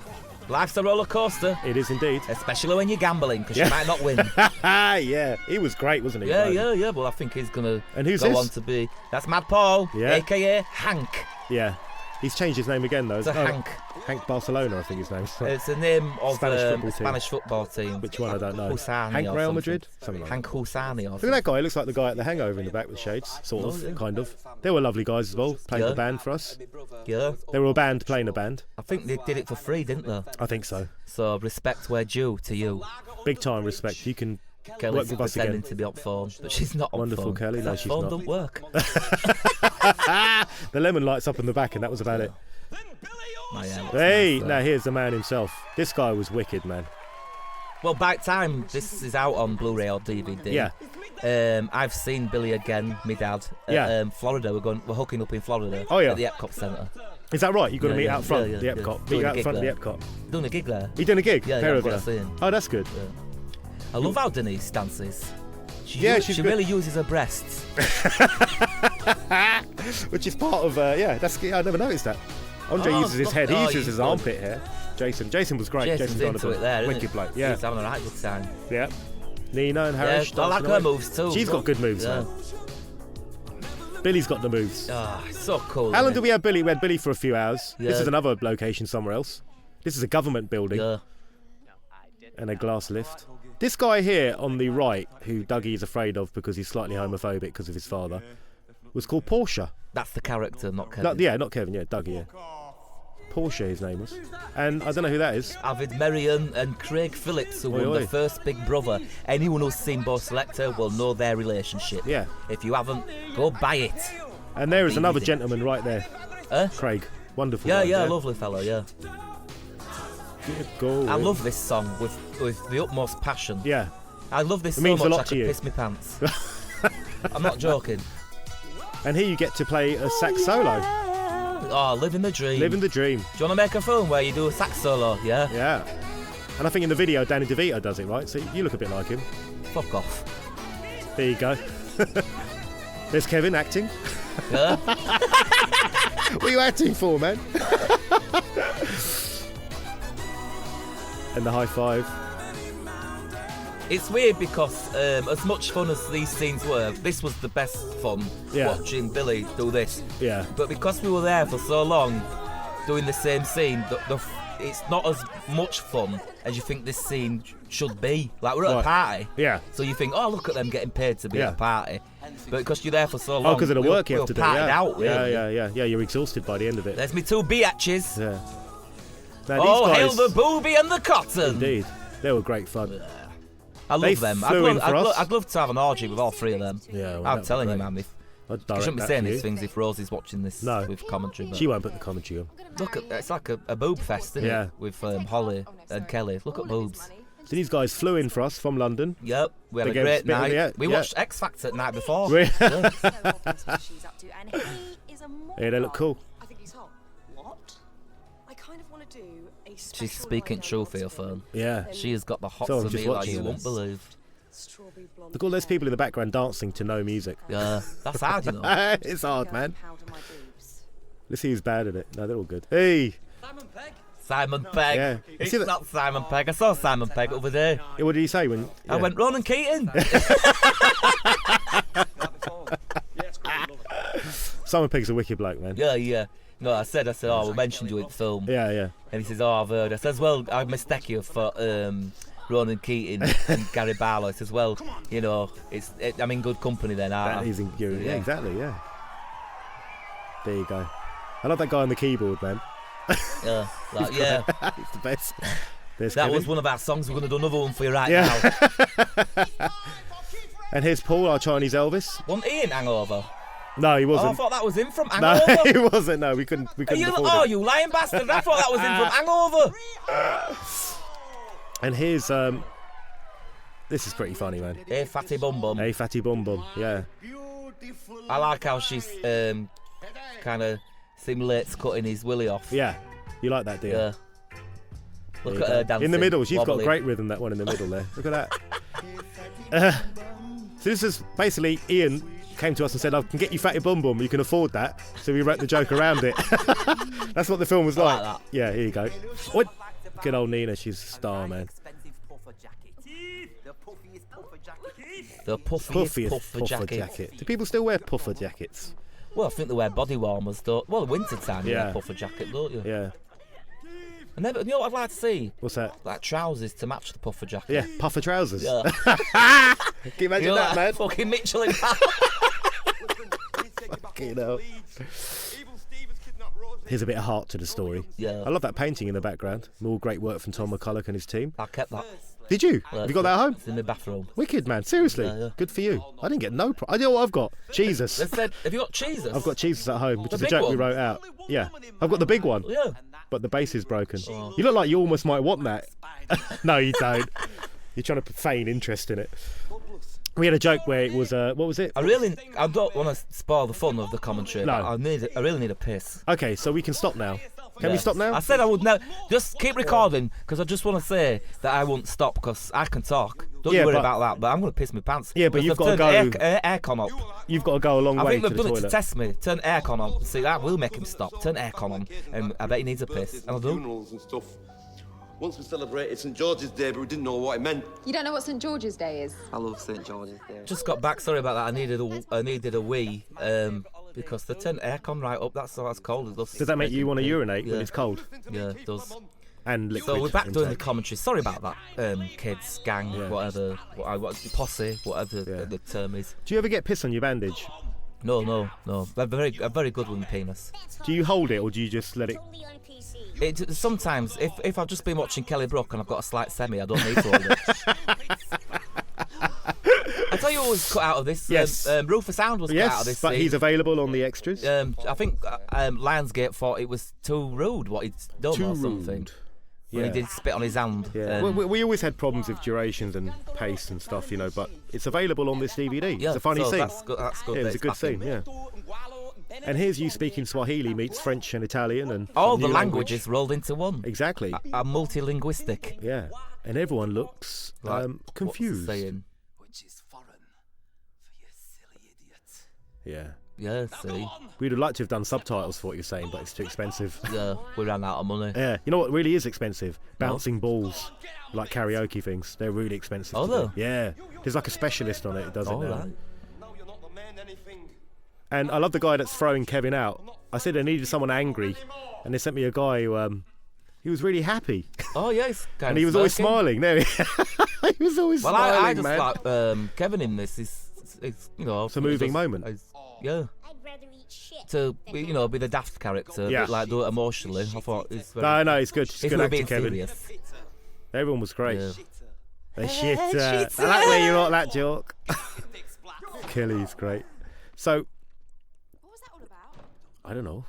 Life's a roller coaster,
It is indeed.
especially when you're gambling, because you might not win.
Yeah, he was great, wasn't he?
Yeah,
Right?
yeah, yeah. But I think he's gonna
And who's
go
this?
on to be. That's Mad Paul,
Yeah.
aka Hank.
Yeah. He's changed his name again, though.
It's a
Oh,
Hank.
Hank Barcelona, I think his name is.
It's the name of
Spanish
Spanish,
football team.
football team.
Which one, I don't know.
Husani
Hank
or
Real
something.
Madrid? Something like that.
Hank Husani or
Look at
something.
that guy. He looks like the guy at The Hangover in the back with shades, sort of,
Oh, yeah.
kind of. They were lovely guys as well, playing
Yeah.
the band for us.
Yeah.
They were a band playing a band.
I think they did it for free, didn't they?
I think so.
So respect where due to you.
Big time respect. You can
Kelly's
work with us
pretending
again.
to be on phone, but she's not on
Wonderful
phone.
Kelly. No,
That
she's
phone
not.
don't work.
The lemon lights up in the back, and that was about it.
Oh, yeah, that's
Hey,
nice,
now here's the man himself. This guy was wicked, man.
Well, by the time this is out on Blu-ray or DVD,
Yeah.
I've seen Billy again, my dad. At,
Yeah.
Florida. We're hooking up in Florida.
Oh, yeah.
At the Epcot Centre.
Is that right? You've got to
Yeah,
meet
yeah,
out front,
yeah,
the
yeah,
Epcot.
yeah.
Meet
Doing a
out
gig
front of the
there.
Epcot.
Doing a gig there.
You doing a gig?
Yeah,
Pair
yeah,
of
I've
you.
got to see him.
Oh, that's good.
I love how Denise dances.
Yeah, she's
she
good.
really uses her breasts.
Which is part of, that's. I never noticed that. Andre
Oh,
uses his head. He
oh,
uses
he's
his
good.
armpit hair. Jason was great.
Jason's into
Donovan.
it there, isn't
Wicked
he?
bloke. Yeah.
He's having a right good time.
Yeah. Nina and
Yeah,
Harish.
I like
dancing
her
away.
moves too.
She's got
Look.
good moves,
Yeah.
man. Billy's got the moves.
Ah, it's so cool.
How long
isn't
did
it?
we have Billy? We had Billy for a few hours. This
Yeah.
is another location somewhere else. This is a government building
Yeah.
and a glass lift. This guy here on the right, who Dougie is afraid of because he's slightly homophobic because of his father, was called Porsche.
That's the character, not Kevin.
Not Kevin, yeah, Dougie, yeah. Porsche, his name was. And I don't know who that is.
Avid Merrion and Craig Phillips, who
Oi,
won
oi.
the first Big Brother. Anyone who's seen Bo Selector will know their relationship.
Yeah.
If you haven't, go buy it.
And there is another
DVD.
gentleman right there,
Huh?
Craig. Wonderful.
Yeah,
guy,
yeah, lovely fellow, yeah.
Go
I
in.
love this song with the utmost passion.
Yeah.
I love this
It
so
means a
much
lot
I
to
could
you.
piss my pants. I'm not joking.
And here you get to play a sax solo.
Oh, living the dream.
Living the dream.
Do you want to make a film where you do a sax solo? Yeah?
Yeah. And I think in the video, Danny DeVito does it, right? So you look a bit like him.
Fuck off.
There you go. There's Kevin acting.
Yeah?
What are you acting for, man? And the high five.
It's weird because as much fun as these scenes were, this was the best fun
Yeah.
watching Billy do this.
Yeah.
But because we were there for so long doing the same scene, it's not as much fun as you think this scene should be. Like, we're at a
Right.
party.
Yeah.
So you think, oh, look at them getting paid to be
Yeah.
at a party. But because you're there for so long,
Oh, because of the work you have to do.
partied
Yeah.
out, really.
Yeah, you're exhausted by the end of it.
There's me two biatches.
Yeah. Now,
Oh,
these
hail
guys,
the booby and the cotton.
indeed, they were great fun.
I love
They
them.
flew in for us.
I'd love to have an orgy with all three of them.
Yeah, well,
I'm
that'd
telling
be
you,
great.
man.
I'd
I
direct
shouldn't be
that
saying
for
these
you.
things if Rosie's watching this
No.
with commentary. But
She won't put the commentary on.
look, it's like a boob fest, isn't
Yeah.
it? With Holly and Kelly. Look at boobs.
So these guys flew in for us from London.
Yep, we had
They
a
gave us
great
a bit of
night.
the-
We
yeah.
watched X Factor the night before.
Really?
Yeah.
Yeah, they look cool.
I think he's hot. What? I kind of want to do a
She's speaking true for your phone.
Yeah.
She has got the hots
So I'm
of
just
me like
watching
you
them.
won't believe.
strawberry blonde.
Look at all those people in the background dancing to no music.
Yeah, that's hard, you know.
It's hard, man.
Powder my boobs.
Let's see who's bad at it. No, they're all good. Hey,
Simon Pegg.
Simon Pegg.
Yeah. You
It's
see that-
not Simon Pegg. I saw Simon Pegg over there.
what did he say when?
I
yeah.
went, Ronan Keating.
Simon Pegg's a wicked bloke, man.
Yeah, yeah. No, I said, oh, we mentioned you in the film.
Yeah, yeah.
And he says, oh, I've heard. I says, well, I mistake you for Ronan Keating and Gary Barlow. I says, well, you know, I'm in good company then, aren't
That
I?
is in, yeah,
Yeah.
exactly, yeah. There you go. I love that guy on the keyboard, man.
Yeah, like, yeah.
It's the best. There's
That
Kevin.
was one of our songs. We're going to do another one for you right
Yeah.
now.
And here's Paul, our Chinese Elvis.
Wasn't he in Hangover?
No, he
Oh, I
wasn't.
thought that was him from
No,
Hangover.
he wasn't. No, we couldn't afford it.
You lying bastard. I thought that was him from Hangover.
And here's this is pretty funny, man.
Hey, Fatty Bum Bum.
Hey, Fatty Bum Bum. Yeah.
I like how she's kind of simulates cutting his willy off.
Yeah. You like that, dear?
Yeah. Look
There
at
you
her
go.
dancing.
In the middle, she's got
wobbling.
great rhythm, that one in the middle there. Look at that. So this is basically Ian came to us and said, I can get you Fatty Bum Bum, you can afford that. So we wrote the joke around it. That's what the film was
I
like.
like that.
Yeah, here you go. What? Good old Nina, she's a star, man.
The puffiest
Puffiest
puffer jacket.
Do people still wear puffer jackets?
Well, I think they wear body warmers, don't. Well, winter time, you
Yeah.
wear puffer jacket, don't you?
Yeah.
And then, you know what I'd like to see?
What's that?
Like trousers to match the puffer jacket.
Yeah, puffer trousers.
Yeah.
Can you imagine
You know,
that,
like
man?
fucking Mitchell in
Fucking hell. Here's a bit of heart to the story.
Yeah.
I love that painting in the background. All great work from Tom McCulloch and his team.
I kept that.
Did you? Have you got that at home?
It's in the bathroom.
Wicked, man. Seriously.
Yeah, yeah.
Good for you. I didn't get no I know what I've got. Jesus.
They said, have you got cheeses?
I've got Jesus at home, which
The
is a
big
joke we
one?
wrote out. Yeah. I've got the big one,
Yeah.
but the base is broken. You look like you almost might want that. No, you don't. You're trying to feign interest in it. We had a joke where it was, what was it?
I don't want to spoil the fun of the commentary.
No.
But I really need a piss.
Okay, so we can stop now. Can we
Yeah.
stop now?
I said I would now. Just keep recording because I just want to say that I won't stop because I can talk. Don't
Yeah,
you worry
but-
about that. But I'm going to piss my pants.
Yeah, but
Because
you've
they've
got to
turned
go-
aircon up.
You've got to go a long
I
way
think
to
they've
the
done it to
toilet.
test me. Turn aircon on. See, that will make him stop. Turn aircon on, and I bet he needs a piss. And I do.
Funerals and stuff. Once we celebrated St George's Day, but we didn't know what it meant.
You don't know what St George's Day is?
I love St George's Day.
Just got back. Sorry about that. I needed a wee because they turned aircon right up. That's so that's cold. It
Does that make you want to urinate when
Yeah.
it's cold?
Yeah, it does.
And liquid.
So we're back doing the
intake.
commentary. Sorry about that, kids, gang,
Yeah.
whatever, posse, whatever
Yeah.
the term is.
Do you ever get piss on your bandage?
No. I'm very good with my penis.
Do you hold it or do you just let it?
Totally on PC.
Sometimes, if I've just been watching Kelly Brook and I've got a slight semi, I don't need to hold it. I tell you what was cut out of this.
Yes.
Rufus Sound was cut out of
Yes,
this.
but
scene.
he's available on the extras.
I think Lionsgate thought it was too rude what he'd done
Too
or something.
rude.
When
Yeah.
he did spit on his hand.
Yeah, we always had problems with durations and pace and stuff, you know, but it's available on this DVD.
Yeah,
It's a funny
so
scene.
That's good. That's good.
Yeah,
that
it's a good
back in.
scene, yeah. And here's you speaking Swahili meets French and Italian and
All
some
the
new
languages rolled into one.
Exactly.
I'm multilinguistic.
Yeah. And everyone looks
Like,
confused.
What's it saying?
Which is foreign for you silly idiot.
Yeah.
Yeah, see.
We'd have liked to have done subtitles for what you're saying, but it's too expensive.
Yeah, we ran out of money.
Yeah. You know what really is expensive? Bouncing balls. Like karaoke things. They're really expensive.
Oh,
to do.
though?
Yeah. There's like a specialist on it that does it
All
now.
right.
Now you're not the man anything.
And I love the guy that's throwing Kevin out. I said I needed someone angry, and they sent me a guy who he was really happy,
Oh, yeah, he's kind
and
of
he was always
smirking.
smiling. There, he was always
Well,
smiling,
I just
man.
like Kevin in this. It's you know,
It's a moving moment.
Yeah,
I'd rather eat shit.
to
than
you know, be the daft character,
Yeah.
but like do it emotionally. I thought it's very.
No, it's good. It's
if
good
we were
acting,
being
Kevin.
serious.
Everyone was great.
Yeah.
The shit. I like where you got that joke. Kelly's great. So
What was that all about?
I don't know.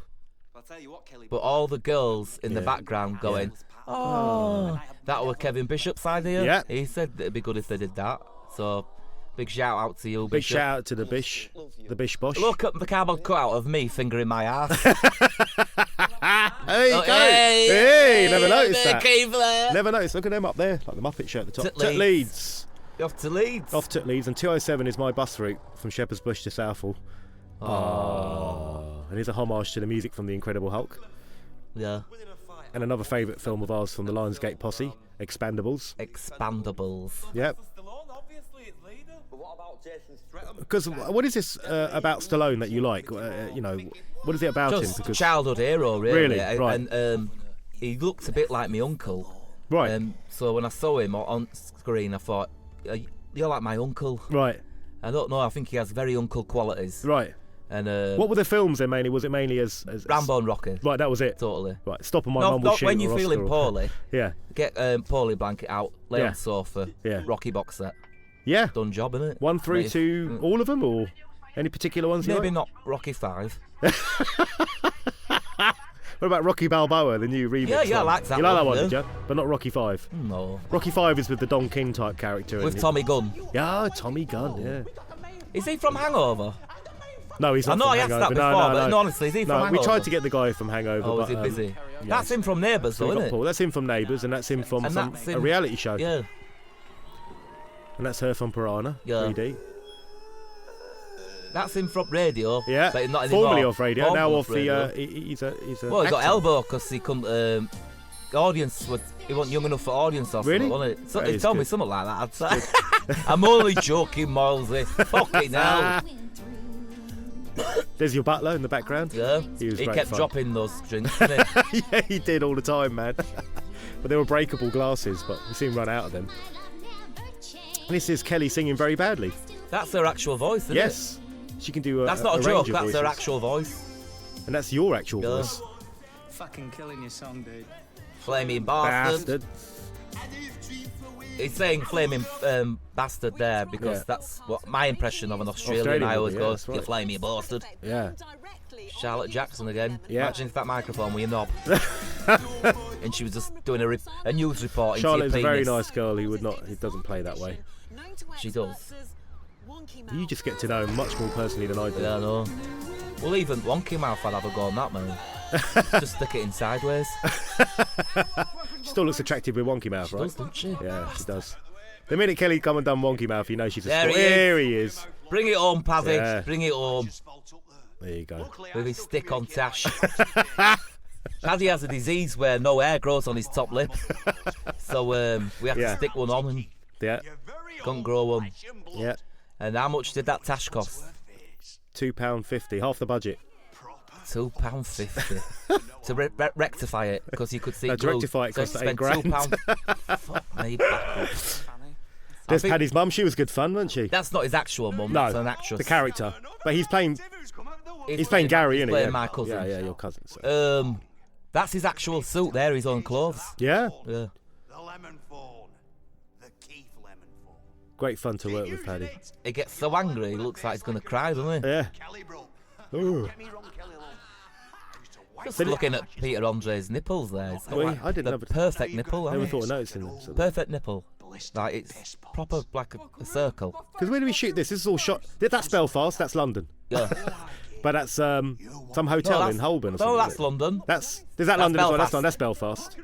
I'll tell you what, Kelly.
But all the girls in the
Yeah.
background going, oh, that was Kevin Bishop's idea.
Yeah.
He said it'd be good if they did that. So, big shout out to you,
Big
Bishop.
shout out to the Bish Bosh.
Look at the cardboard cutout of me fingering my ass.
There you go. Hey, never noticed that.
Keith,
Never noticed. Look at them up there, like the Muppet show at the top.
Tut
Tut
Leeds.
Leeds.
Off to Leeds.
Off Tut Leeds, and 207 is my bus route from Shepherd's Bush to Southall. Oh. And here's a homage to the music from The Incredible Hulk.
Yeah.
And another favourite film of ours from the Lionsgate posse, Expandables.
Expandables.
Yep.
Stallone, obviously, it's leader.
But what about Jason Statham?
Because what is this about Stallone that you like? You know, what is it about him?
Just
Because
childhood hero, really.
Really? Right.
And he looked a bit like my uncle.
right,
So when I saw him on screen, I thought, you're like my uncle.
right,
I don't know, I think he has very uncle qualities.
right.
And
What were the films then mainly? Was it mainly as
Rambo and Rocky.
Right, that was it.
Totally.
Right, Stop and My
No,
Mum Will
not
Shoot.
when
or
you're
Oscar
feeling
or-
poorly.
Yeah.
Get poorly blanket out, lay
Yeah.
on the sofa.
Yeah.
Rocky box set.
Yeah.
Done job, innit?
1 through to all of them, or any particular ones? you
Maybe
like?
not Rocky 5.
What about Rocky Balboa, the new remix?
Yeah, I
one?
liked that
You like that
one,
one,
yeah.
did you? But not Rocky 5.
No.
Rocky 5 is with the Don King type character.
With
and
Tommy Gunn.
Yeah, Tommy Gunn. Yeah.
Is he from Hangover?
No, he's
I
not.
know
from
I asked
Hangover.
that before,
no,
but
no.
honestly, is he from
No,
Hangover?
we tried to get the guy from Hangover.
Oh,
but,
was he busy?
yeah.
That's him from Neighbours,
So
though,
we got
isn't
Paul.
it?
That's him from Neighbours, and that's him from
And that's
a
him-
reality show.
Yeah.
And that's her from Piranha.
Yeah.
3D.
That's him from Radio.
Yeah.
But not anymore.
Formerly off radio.
Formerly
Now
off
off the.
radio.
He's a.
Well, he got
actor.
elbow because he couldn't. Audience was he wasn't young enough for audience or
Really?
something, wasn't it? So
That
he
is
told me
good.
something like that. I'd say. I'm only joking, Milesy. Fucking hell.
There's your butler in the background.
Yeah.
He was great
kept
fun.
dropping those drinks, didn't he?
Yeah, he did all the time, man. But they were breakable glasses, but we soon run out of them. This is Kelly singing very badly.
That's her actual voice, isn't it?
Yes. She can do a
That's not a
range
joke,
of
that's her
voices.
actual voice.
And that's your actual
Yeah.
voice.
Fucking killing your song, dude.
Flaming bastard.
Bastard.
He's saying flaming bastard there because
Yeah.
that's what my impression of an Australian.
Australian
I
would
always
be,
go,
yeah, that's
you
right.
flaming bastard.
Yeah.
Charlotte Jackson again.
Yeah.
Imagine if that microphone with your knob. And she was just doing a news report into
Charlotte's a
your
very
penis.
nice girl who doesn't play that way.
She does.
You just get to know him much more personally than I do.
Yeah, I know. Well, even Wonky Mouth, I'd have a go on that, man. Just stick it in sideways.
She still looks attractive with Wonky Mouth,
She
right?
does, doesn't she?
Yeah, she does. The minute Kelly come and done Wonky Mouth, you know she's a
There
sport.
he is.
There he is.
Bring it home, Pazzy.
Yeah.
Bring it home.
There you go.
With his stick on Tash. Paddy has a disease where no hair grows on his top lip. So we have
Yeah.
to stick one on and
Yeah,
couldn't grow one.
yeah.
And how much did that Tash cost?
£2.50, half the budget.
£2.50 to rectify it because you could see
No, to
glue.
rectify it
So
cost
he spent
£8
£2. Fuck me backwards.
There's
think-
Paddy's mum. She was good fun, wasn't she?
That's not his actual mum.
No,
That's an actress.
the character. But he's playing Gary,
He's
isn't he?
playing
Yeah.
my cousin.
Yeah, your cousin. So.
That's his actual suit there. His own clothes.
Yeah,
Yeah.
The lemon phone. The Keith lemon phone.
great fun to work with Paddy.
He gets so angry. He looks like he's gonna cry, doesn't he?
Yeah.
Kelly, bro.
Ooh.
Get me wrong, Kelly, love. I used to wipe
Just looking at Peter Andre's nipples there. It's got
Well,
like
I didn't
the
have a-
perfect nipple.
Never
Never
thought of noticing them. So.
Perfect nipple. Like it's proper like a circle.
Because where do we shoot this? This is all shot. That's Belfast. That's London.
Yeah.
But that's some hotel in Holborn or something.
No, that's
isn't it?
London.
There's that
That's
London as well.
Belfast.
That's Belfast.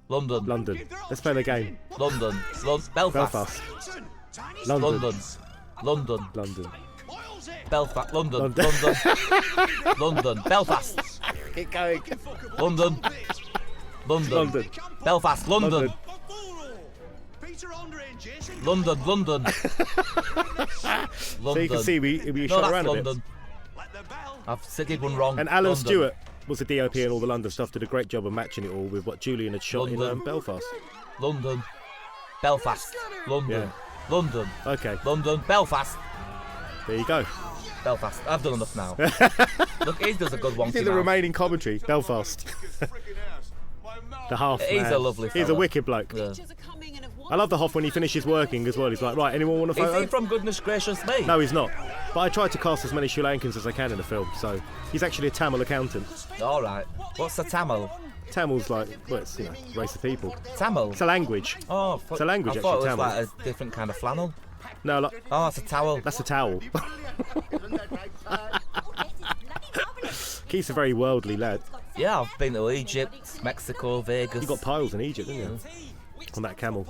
London.
London. Let's play the game.
London. Belfast.
Belfast.
London.
London.
London.
London.
Belfast. London.
London.
London. London. Belfast.
Keep going.
London. London.
London.
Belfast. London.
London.
London. London.
So you can see we
No,
shot
that's
around a bit.
London. I've said it one wrong.
And Alan
London.
Stewart was the DOP and all the London stuff. Did a great job of matching it all with what Julian had shot in
London.
Belfast.
London. Belfast. London.
Yeah.
London.
Okay,
London. Belfast.
there you go.
Belfast. I've done enough now. Look, he does a good one.
You did the remaining commentary. Belfast. The half
He's
man.
a lovely
He's a
fella.
wicked bloke.
Yeah.
I love the Hoff when he finishes working as well. He's like, right, anyone want a
Is
photo?
he from Goodness Gracious Me?
No, he's not. But I tried to cast as many Sri Lankans as I can in the film, so he's actually a Tamil accountant.
All right. What's a Tamil?
Tamil's like, well, it's, race of people.
Tamil?
It's a language.
Oh,
It's a language,
I thought
actually,
it was like a different kind of flannel.
No, like,
Oh, that's a towel.
that's a towel. Keith's a very worldly lad.
Yeah, I've been to Egypt, Mexico, Vegas.
You got piles in Egypt, didn't you? On that camel.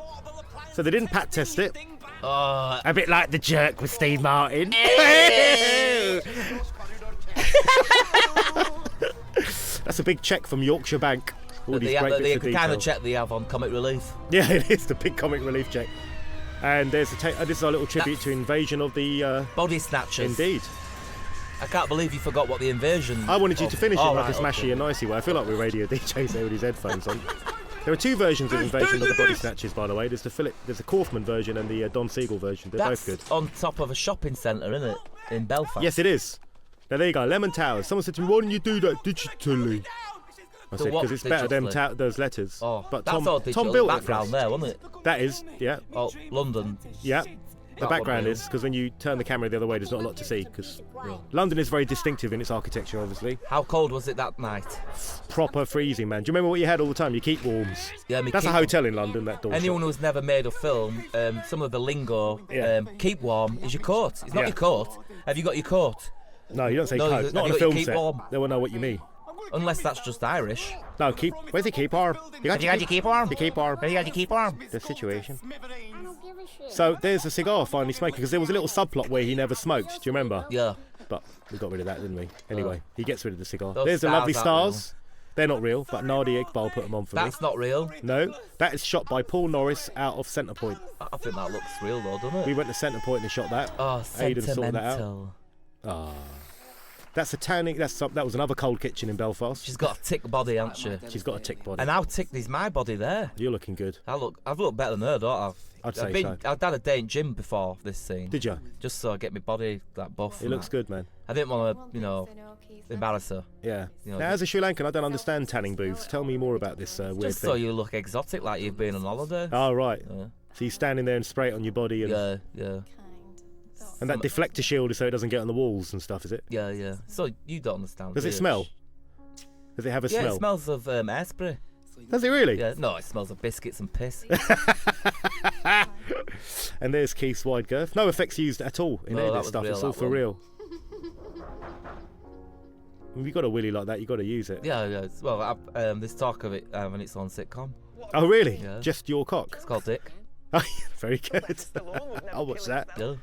So they didn't pat test it.
Oh,
A bit like The Jerk with Steve Martin. That's a big check from Yorkshire Bank. All these great bits
the
of
kind of
detail.
check they have on Comic Relief.
Yeah, it is the big comic relief check. And there's this is our little tribute to Invasion of the.
Body Snatchers.
Indeed.
I can't believe you forgot what the invasion.
I wanted you to finish it
Oh,
like
right,
a smashy
okay.
and nicey way. I feel like we're radio DJs there with his headphones on. There are two versions of Invasion of the Body Snatchers, by the way. There's the Kaufman version and the Don Siegel version. They're
That's
both good.
on top of a shopping centre, isn't it? In Belfast.
Yes, it is. Now there you go, Lemon Towers. Someone said to me, why didn't you do that digitally? I said,
what
because it's better than
digitally?
those letters.
Oh,
but
that's all digital.
Tom built
the
it for us.
background there, wasn't it?
That is, yeah.
Oh, London.
Yeah. The
That
background
would be-
is, because when you turn the camera the other way, there's not a lot to see, because London is very distinctive in its architecture, obviously.
How cold was it that night?
Proper freezing, man. Do you remember what you had all the time? You keep warms.
Yeah, me
That's a
keep-
hotel in London, that door.
Anyone who's never made a film, some of the lingo,
Yeah.
keep warm is your coat. It's not
Yeah.
your coat. Have you got your coat?
No, you don't say
No,
coat.
have
Not on
you
a
got your
film
keep
set.
warm?
They won't know what you mean.
Unless that's just Irish.
No, keep. Where's your keep arm? You got your
keep warm?
You keep arm.
You got your keep warm?
The situation.
I don't give a shit.
So there's a cigar finally smoking, because there was a little subplot where he never smoked. Do you remember?
Yeah.
But we got rid of that, didn't we? Anyway, he gets rid of the cigar.
Those
There's the
stars
lovely
aren't
stars. They're not real, but Nadia Iqbal put them on for
That's
me.
not real.
No, that is shot by Paul Norris out of Centre Point.
I think that looks real though, doesn't it?
We went to Centre Point and shot that.
Oh,
Aidan sorted that out.
sentimental.
That's a tanning. That was another cold kitchen in Belfast.
She's got a tick body, hasn't she?
She's got a tick body.
And how ticked is my body there?
You're looking good.
I've looked better than her, don't I?
I'd say so.
I've done a day in gym before this scene.
Did you?
Just so I get my body that buff.
It
and
looks
that.
good, man.
I didn't want to, embarrass her.
Yeah.
You know,
Now, as a Sri Lankan, I don't understand tanning booths. Tell me more about this weird
Just
thing.
so you look exotic, like you've been on holiday.
Oh, right.
Yeah.
So you're standing there and spray it on your body, and,
Yeah.
and that deflector shield is so it doesn't get on the walls and stuff, is it?
Yeah. So you don't understand.
Does
do
it
you?
smell? Does it have a
Yeah,
smell?
it smells of hairspray.
Does it really?
Yeah, no, it smells of biscuits and piss.
And there's Keith's wide girth. No effects used at all in
No,
any of
that
this
was
stuff.
real,
It's all
that
for
one.
real. If you've got a willy like that, you've got to use it.
Yeah. Well, there's talk of it having its own sitcom.
Oh, really?
Yeah.
Just your cock?
It's called Dick.
Very good. I'll watch that.
Yeah.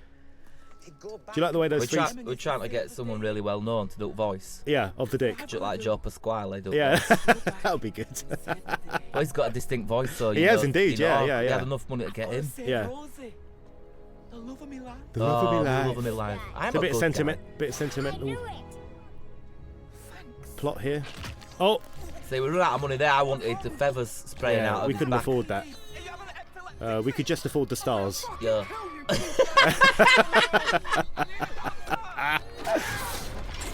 Do you like the way those three...
We're trying to get someone really well known to do voice,
Yeah, of the dick.
like Joe Pasquale. Do
Yeah,
voice.
that would be good.
Well, he's got a distinct voice, so
He
you
has
know-
indeed,
you know,
yeah.
He had enough money to get him.
Yeah.
The love of me life.
The love of me
The
life.
love of me life. I'm
It's a bit of
good
sentiment,
guy.
bit of sentimental
Do it.
plot here. Oh,
See, we run out of money there. I wanted the feathers spraying out
yeah,
of
we
his
couldn't
back.
afford that. We could just afford the stars.
Yeah.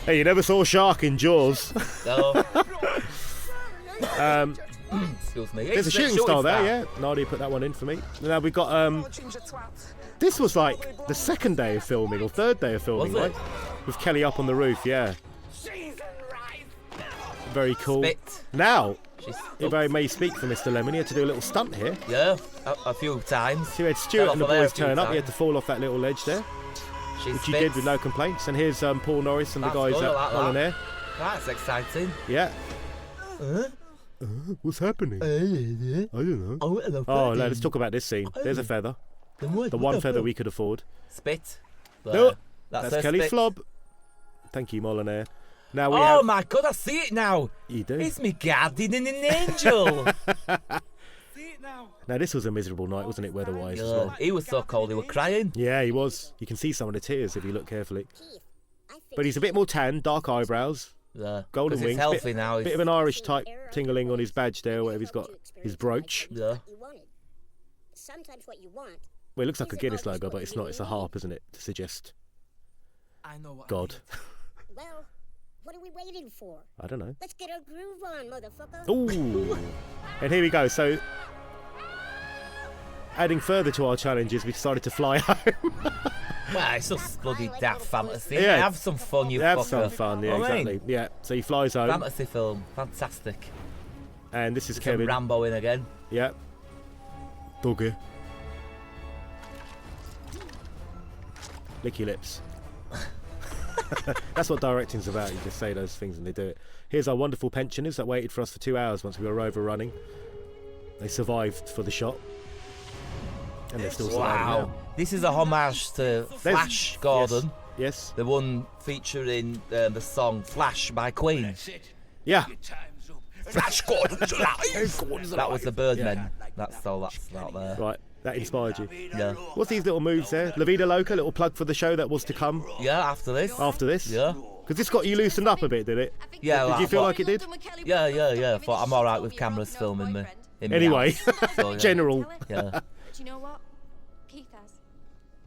Hey, you never saw a shark in Jaws.
No. Excuse me.
There's a
It's
shooting star there, yeah. Nadia put that one in for me. Now we've got this was like the second day of filming or third day of filming,
Was it?
right? With Kelly up on the roof, yeah. Very cool.
Spit.
Now,
She's,
if I may speak for Mr. Lemon, he had to do a little stunt here.
yeah, a few times.
So we had Stuart
Fell
and the
off of there
boys
a few
turn up. He had
times.
to fall off that little ledge there,
She
which he did with no complaints. And here's Paul Norris and
That's
the guys
good, I
at
like
Holland
that.
Air.
That's exciting.
Yeah. What's happening? I don't know. Oh, no, let's talk about this scene. There's a feather. The one feather we could afford.
Spit.
No,
There.
that's
her
Kelly's
spit.
flob. Thank you, Molyneux. Now we
Oh
have...
my God, I see it now.
You do.
It's me guardian and an angel.
Now, this was a miserable night, wasn't it, weather-wise as
Yeah,
well?
he was so cold, he was crying.
Yeah, he was. You can see some of the tears if you look carefully.
Keith, I think
But he's a bit more tan, dark eyebrows,
Yeah.
golden
'Cause
wings.
he's healthy
bit,
now.
bit of an Irish type tingling on his badge there, whatever he's got. His brooch.
Yeah.
you wanted. Sometimes what you want.
Well, it looks like a Guinness logo, but it's not. It's a harp, isn't it? To suggest
I know what
God.
Well, what are we waiting for?
I don't know.
Let's get our groove on, motherfucker.
Ooh. And here we go. So, adding further to our challenges, we decided to fly home.
Well, it's just bloody daft fantasy.
Yeah.
Have some fun, you
Have
fucker.
some fun, yeah,
Know what I mean?
exactly. Yeah, so he flies home,
Fantasy film, fantastic.
and this is
Some
Kevin.
Rambo in again.
Yeah. Doggy. Lick your lips. That's what directing's about. You just say those things and they do it. Here's our wonderful pensioners that waited for us for 2 hours once we were overrunning. They survived for the shot. And they're still surviving
Wow.
now.
This is a homage to Flash Gordon,
Yes.
the one featuring the song Flash by Queen.
Yeah.
Flash Gordon's alive! That was the Birdmen. That's all that's out there.
Right. That inspired you.
Yeah.
What's these little moves there? La Vida Loca, little plug for the show that was to come
Yeah, after this.
after this.
Yeah.
Because this got you loosened up a bit, did it?
Yeah.
Did you feel like it did?
Yeah. But I'm alright with cameras filming me. in my
Anyway,
house. So, yeah.
general.
Yeah.
Do you know what? Keith has.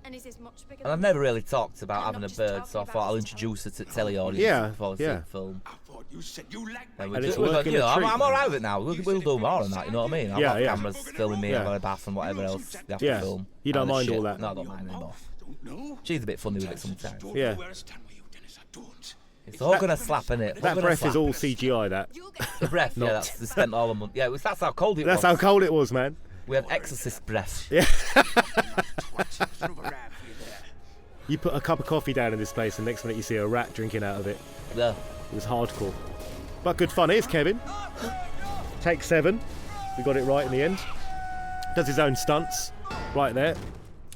And is this much bigger?
And I've never really talked about having a bird, so I thought I'll introduce her to telly audience
Yeah,
before we see
yeah.
the film.
I thought you said you liked
And
And
we
it's
do,
working a
I'm
treat,
alright
man.
with it now. We'll do more than that, you know what I mean? I've
Yeah,
got
yeah.
cameras filming me,
Yeah.
I've got a bath and whatever else they have
Yeah.
to film.
You don't
And the
mind all
shit.
that?
No, I don't mind anymore.
Don't know.
She's a bit funny with it sometimes.
Yeah.
Where I stand with you, Dennis, I don't.
It's all gonna slap, innit?
That breath is all CGI. That.
The breath, yeah, they spent all the money. Yeah, that's how cold it
That's
was.
how cold it was, man.
We had exorcist breath.
Yeah.
Twat. Another rap for you there.
You put a cup of coffee down in this place, and next minute you see a rat drinking out of it.
Yeah.
It was hardcore. But good fun. Here's Kevin. Take 7. We got it right in the end. Does his own stunts. Right there.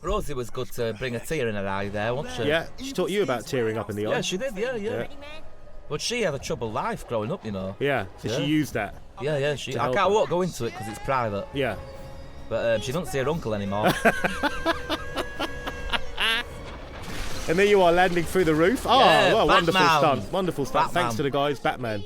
Rosie was good to bring a tear in her eye there, wasn't she?
Yeah. She taught you about tearing up in the eye.
Yeah, she did, yeah.
Yeah.
Ready, man?
But she had a troubled life growing up, you know.
Yeah. So
Yeah.
she used that.
Yeah. I
help
can't
her.
won't go into it because it's private.
Yeah.
But she doesn't see her uncle anymore.
And there you are landing through the roof. Oh,
Yeah,
well, wonderful
Batman.
stunt. Wonderful stunt.
Batman.
Thanks to the guys. Batman.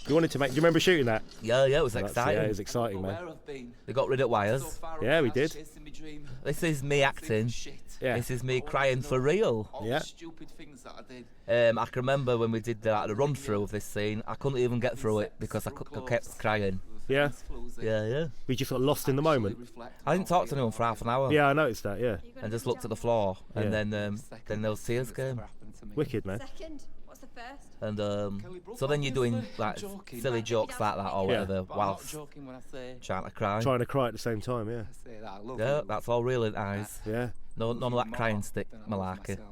You wanted to make. Do you remember shooting that?
yeah, it was
That's-
exciting.
Yeah, it was exciting, man.
Where I've been.
They got rid of wires.
So far
Yeah, we
away,
did.
chasing my dream.
This is me acting.
Shit.
Yeah.
This is me crying for real.
All
Yeah.
the stupid things that I did.
I can remember when we did the run through of this scene, I couldn't even get through it because I kept crying.
Yeah.
Yeah.
We just got lost in the moment.
I didn't talk to anyone for half an hour.
Yeah, I noticed that. Yeah.
And just looked at the floor, and
Yeah.
then those tears came.
Wicked, man.
Second. What's the first?
And so then you're doing like silly jokes like that or
Yeah.
whatever,
But I'm not
whilst
joking when I say,
trying to cry.
Trying to cry at the same time. Yeah.
say that I love
Yeah,
you.
that's all real in eyes.
Yeah.
No, none of that crying stick
Then I love
malarkey.
myself.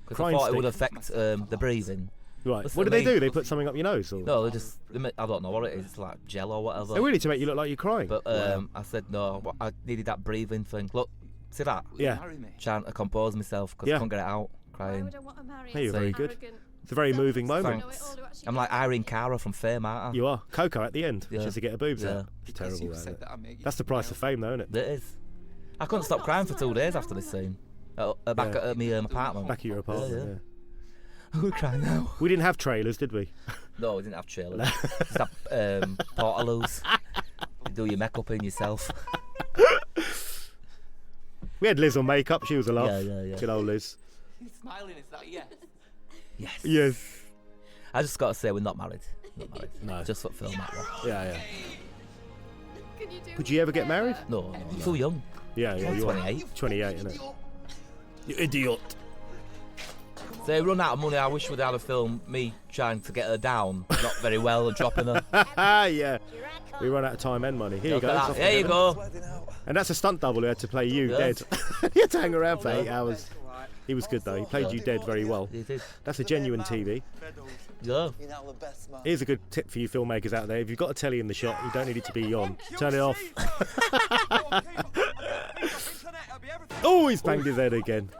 Because I
Crying
thought it would
stick?
affect the breathing.
Right.
Listen
What
to
do they
me.
do? They put something up your nose, or?
No, I don't know what it is, it's like gel or whatever.
Oh, really? To make you look like you're crying?
But I said no, I needed that breathing thing. Look, see that?
Yeah.
Marry me.
Trying to compose myself because
Yeah.
I couldn't get it out,
Why
crying.
would I want to marry
Hey, you're very good.
arrogant,
It's a very moving moment.
Thanks. I'm like Irene Cara from Fame, aren't I?
You are. Coco at the end.
Yeah.
Just to get her boobs
Yeah.
out. It's
Because
terrible,
you
that,
said
isn't it?
that I make you
That's the price of fame, though, isn't it?
It is. I couldn't stop crying for 2 days after this scene. Back
Yeah.
at my apartment.
Back at your apartment,
Yeah.
yeah.
I'm gonna cry now.
We didn't have trailers, did we?
No, we didn't have trailers. Just have portaloos. You do your makeup in yourself.
We had Liz on makeup. She was a laugh.
Yeah.
Good old Liz.
He's smiling, is that yes?
Yes.
Yes.
I just got to say we're not married. Not married.
No.
Just for film that one.
Yeah.
Can you do
Would you ever get married?
No, I'm too young.
Yeah.
I'm
You are
28.
28, isn't it? You idiot.
So they run out of money. I wish we'd had a film me trying to get her down, not very well, and dropping her.
Yeah.
Here I
We
come.
run out of time and money. Here you
Look
go.
at
it's
that.
off
There you
together.
go.
And that's a stunt double who had to play you
Yeah.
dead. He had to hang around for 8 hours. He was good though. He played you dead very well.
You did.
That's a genuine TV.
Yeah.
Here's a good tip for you filmmakers out there. If you've got a telly in the shot, you don't need it to be on. Turn it off. Oh, he's banged his head again.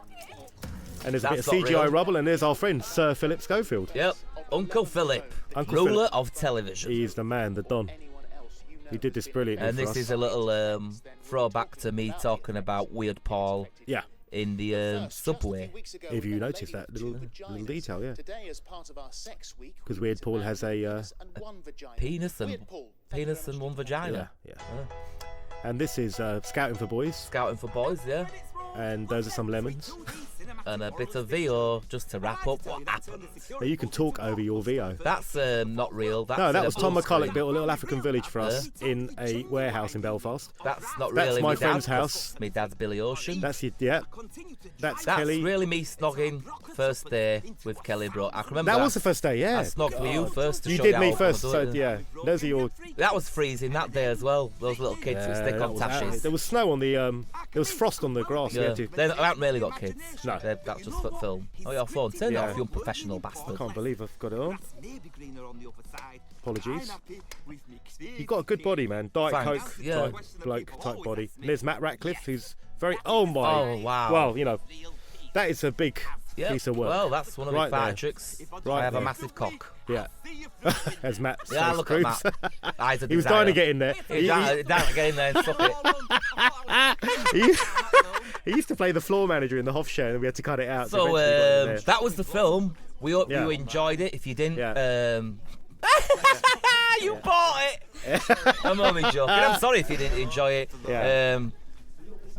And there's a
That's
bit of
not
CGI
real.
rubble, and there's our friend Sir Philip Schofield.
Yep. Uncle Philip,
Uncle
ruler
Philip.
of television.
He's the man, the Don. He did this brilliantly
And
for
this
us.
is a little throwback to me talking about Weird Paul
Yeah,
in the subway.
if you notice that little detail, yeah. Because Weird Paul has a
Penis and one vagina.
yeah. And this is Scouting for Boys,
Scouting for boys, yeah.
and those are some lemons.
And a bit of VO just to wrap up what happened.
Now you can talk over your VO.
That's not real. That's
No,
in
that
a
was Tom
blue
McCulloch
screen.
built a little African village for us in a warehouse in Belfast.
That's not
That's
really
my
me
friend's
dad, 'cause
house.
My dad's Billy Ocean.
That's that's
That's
Kelly.
really me snogging first day with Kelly Brook. I can remember
That was the first day, yeah.
I snogged with you first. To
You
show
did
how
me
I
first,
was
so
doing it.
yeah. Those are your.
That was freezing that day as well. Those little kids with stick
that
on
was out.
tashes.
There was snow on the. There was frost on the grass.
Yeah.
Yeah.
They haven't really got kids.
No.
That's just for film. Oh, your phone. Turn it
Yeah.
off, you unprofessional bastard.
I can't believe I've got it on. Apologies. You've got a good body, man. Diet
Thanks,
Coke
yeah.
type bloke type body. And there's Matt Ratcliffe, who's very. Oh my.
Oh, wow.
Well, you know, that is a big
Yep.
piece of work.
Well, that's one of
Right
my
there.
fight tricks.
Right
I have
there.
a massive cock.
Yeah. As Matt
Yeah,
says,
look at
proves.
Matt. Eyes of
He was
desire.
dying to get in there.
He was dying to get in there and suck it.
He used to play the floor manager in the Hoff show, and we had to cut it out.
So
eventually got in there.
that was the film. We hope
Yeah.
you enjoyed it. If you didn't,
Yeah.
you bought it. I'm only joking. I'm sorry if you didn't enjoy it.
Yeah.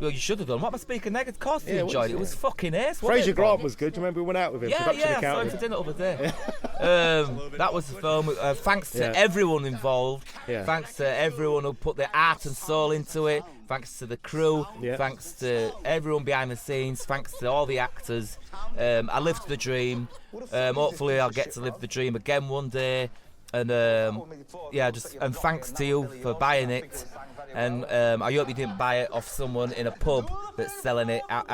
Well, you should have done. What am I speaking negative? Of course, you
Yeah,
enjoyed it. It was fucking ace. wasn't
Fraser
it,
Grant
Paul?
was good. Do you remember we went out with him?
Yeah,
Production
I saw him
accountant.
for dinner the other day. That was the film. Thanks to
Yeah.
everyone involved.
Yeah.
Thanks to everyone who put their heart and soul into it. Thanks to the crew.
Yeah.
Thanks to everyone behind the scenes. Thanks to all the actors. I lived the dream. Hopefully, I'll get to live the dream again one day. And and thanks to you for buying it. And I hope you didn't buy it off someone in a pub that's selling it out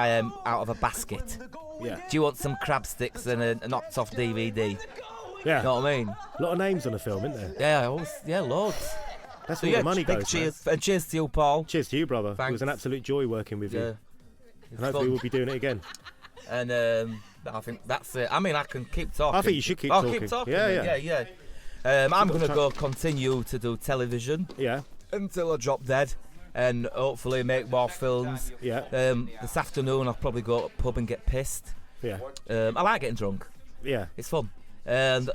of a basket.
Yeah.
Do you want some crab sticks and a knocked off DVD?
Yeah.
You know what I mean?
A lot of names on the film, isn't there?
Yeah, loads.
That's
So
where
yeah,
the money
big
goes.
cheers and cheers to you, Paul.
Man. Cheers to you, brother. It
Thanks.
was an absolute joy working with
Yeah,
you. And hopefully we'll be doing it again.
and I think that's it. I mean, I can keep talking.
I think you should keep
I'll
talking.
keep talking.
Yeah.
yeah. I'm gonna go continue to do television
Yeah.
until I drop dead, and hopefully make more films.
Yeah.
This afternoon I'll probably go to a pub and get pissed.
Yeah.
I like getting drunk.
Yeah.
It's fun. And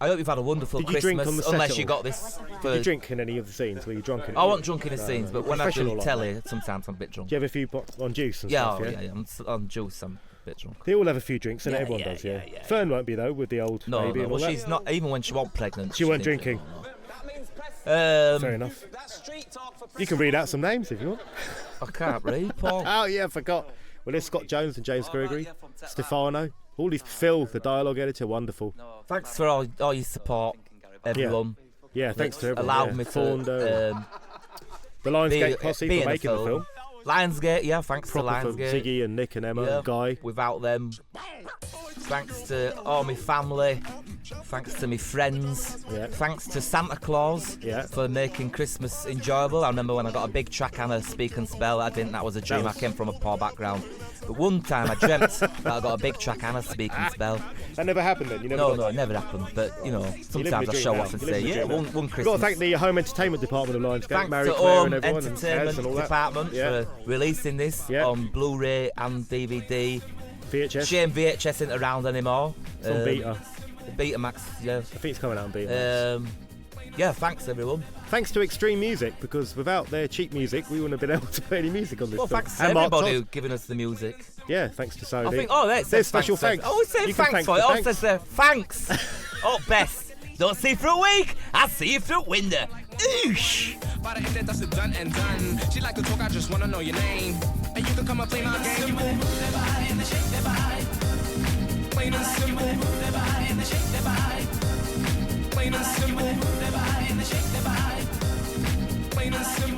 I hope you've had a wonderful
Did you
Christmas.
drink on the set
unless
at
you
all?
got this. For,
Did you drink in any of the scenes? Were you drunk in
I wasn't drunk in the scenes, but when I
Professional
do
like
telly, sometimes I'm a bit drunk.
Do you have a few on juice and
Yeah,
stuff?
yeah. I'm on juice. I'm a bit drunk.
They all have a few drinks, and
Yeah,
everyone
yeah,
does,
yeah,
yeah.
yeah,
Fern won't be though, with the old
No,
baby
no.
and all
Well,
that.
she's not. Even when she wasn't pregnant.
She weren't
didn't
drinking.
No.
Fair enough. You can read out some names if you want.
I can't read, Paul.
Oh yeah, I forgot. Well, there's Scott Jones and James Gregory, Stefano, all these Phil, the dialogue editor, wonderful.
Thanks for all your support, everyone.
Yeah, thanks to everyone.
Allowed
yeah.
me
Faundo,
to
the Lionsgate
be
posse
in
for
the
making the film.
Lionsgate, yeah. Thanks
Proper
to
for
Lionsgate.
Ziggy and Nick and Emma
Yeah,
and Guy.
Without them. Thanks to all my family. Thanks to my friends.
Yeah.
Thanks to Santa Claus
Yeah.
for making Christmas enjoyable. I remember when I got a big track and a speak and spell. I didn't. That was a dream.
was-
I came from a poor background. But one time I dreamt that I got a big track and a speak and spell.
That never happened then. You never.
No,
got
no,
that?
it never happened. But you know,
You live
sometimes
the
I
dream
show
now.
off and
You live
say,
the
yeah,
dream now.
one
You've got
Christmas.
to thank the Home Entertainment Department of Lionsgate,
Thanks
Mary
to
Claire
Home
and everyone, and
Entertainment
Kaz and all that.
Department
Yeah.
for releasing this
Yeah.
on Blu-ray and DVD.
VHS.
Shame VHS isn't around anymore.
It's on Beta.
Betamax, yeah.
I think it's coming out on Beta.
Yeah, thanks everyone.
Thanks to Extreme Music, because without their cheap music, we wouldn't have been able to put any music on this
Well,
film.
thanks to
And Mark
everybody
Todd.
who's giving us the music.
Yeah, thanks to Sony.
I think, oh, that
There's
says
special thanks.
Oh, it says
You can
thanks
thank
for it.
the
Oh, it
thanks.
says thanks. Oh, Bess. Don't see you for a week. I see you through a window. Oosh.
By the end, that's it done and done. She like to talk, I just wanna know your name. And you can come and play my game. You can move that body and shake that body. Plain and simple. You can move that body and shake that body. Plain and simple. You can move that body and shake that body. Plain and simple.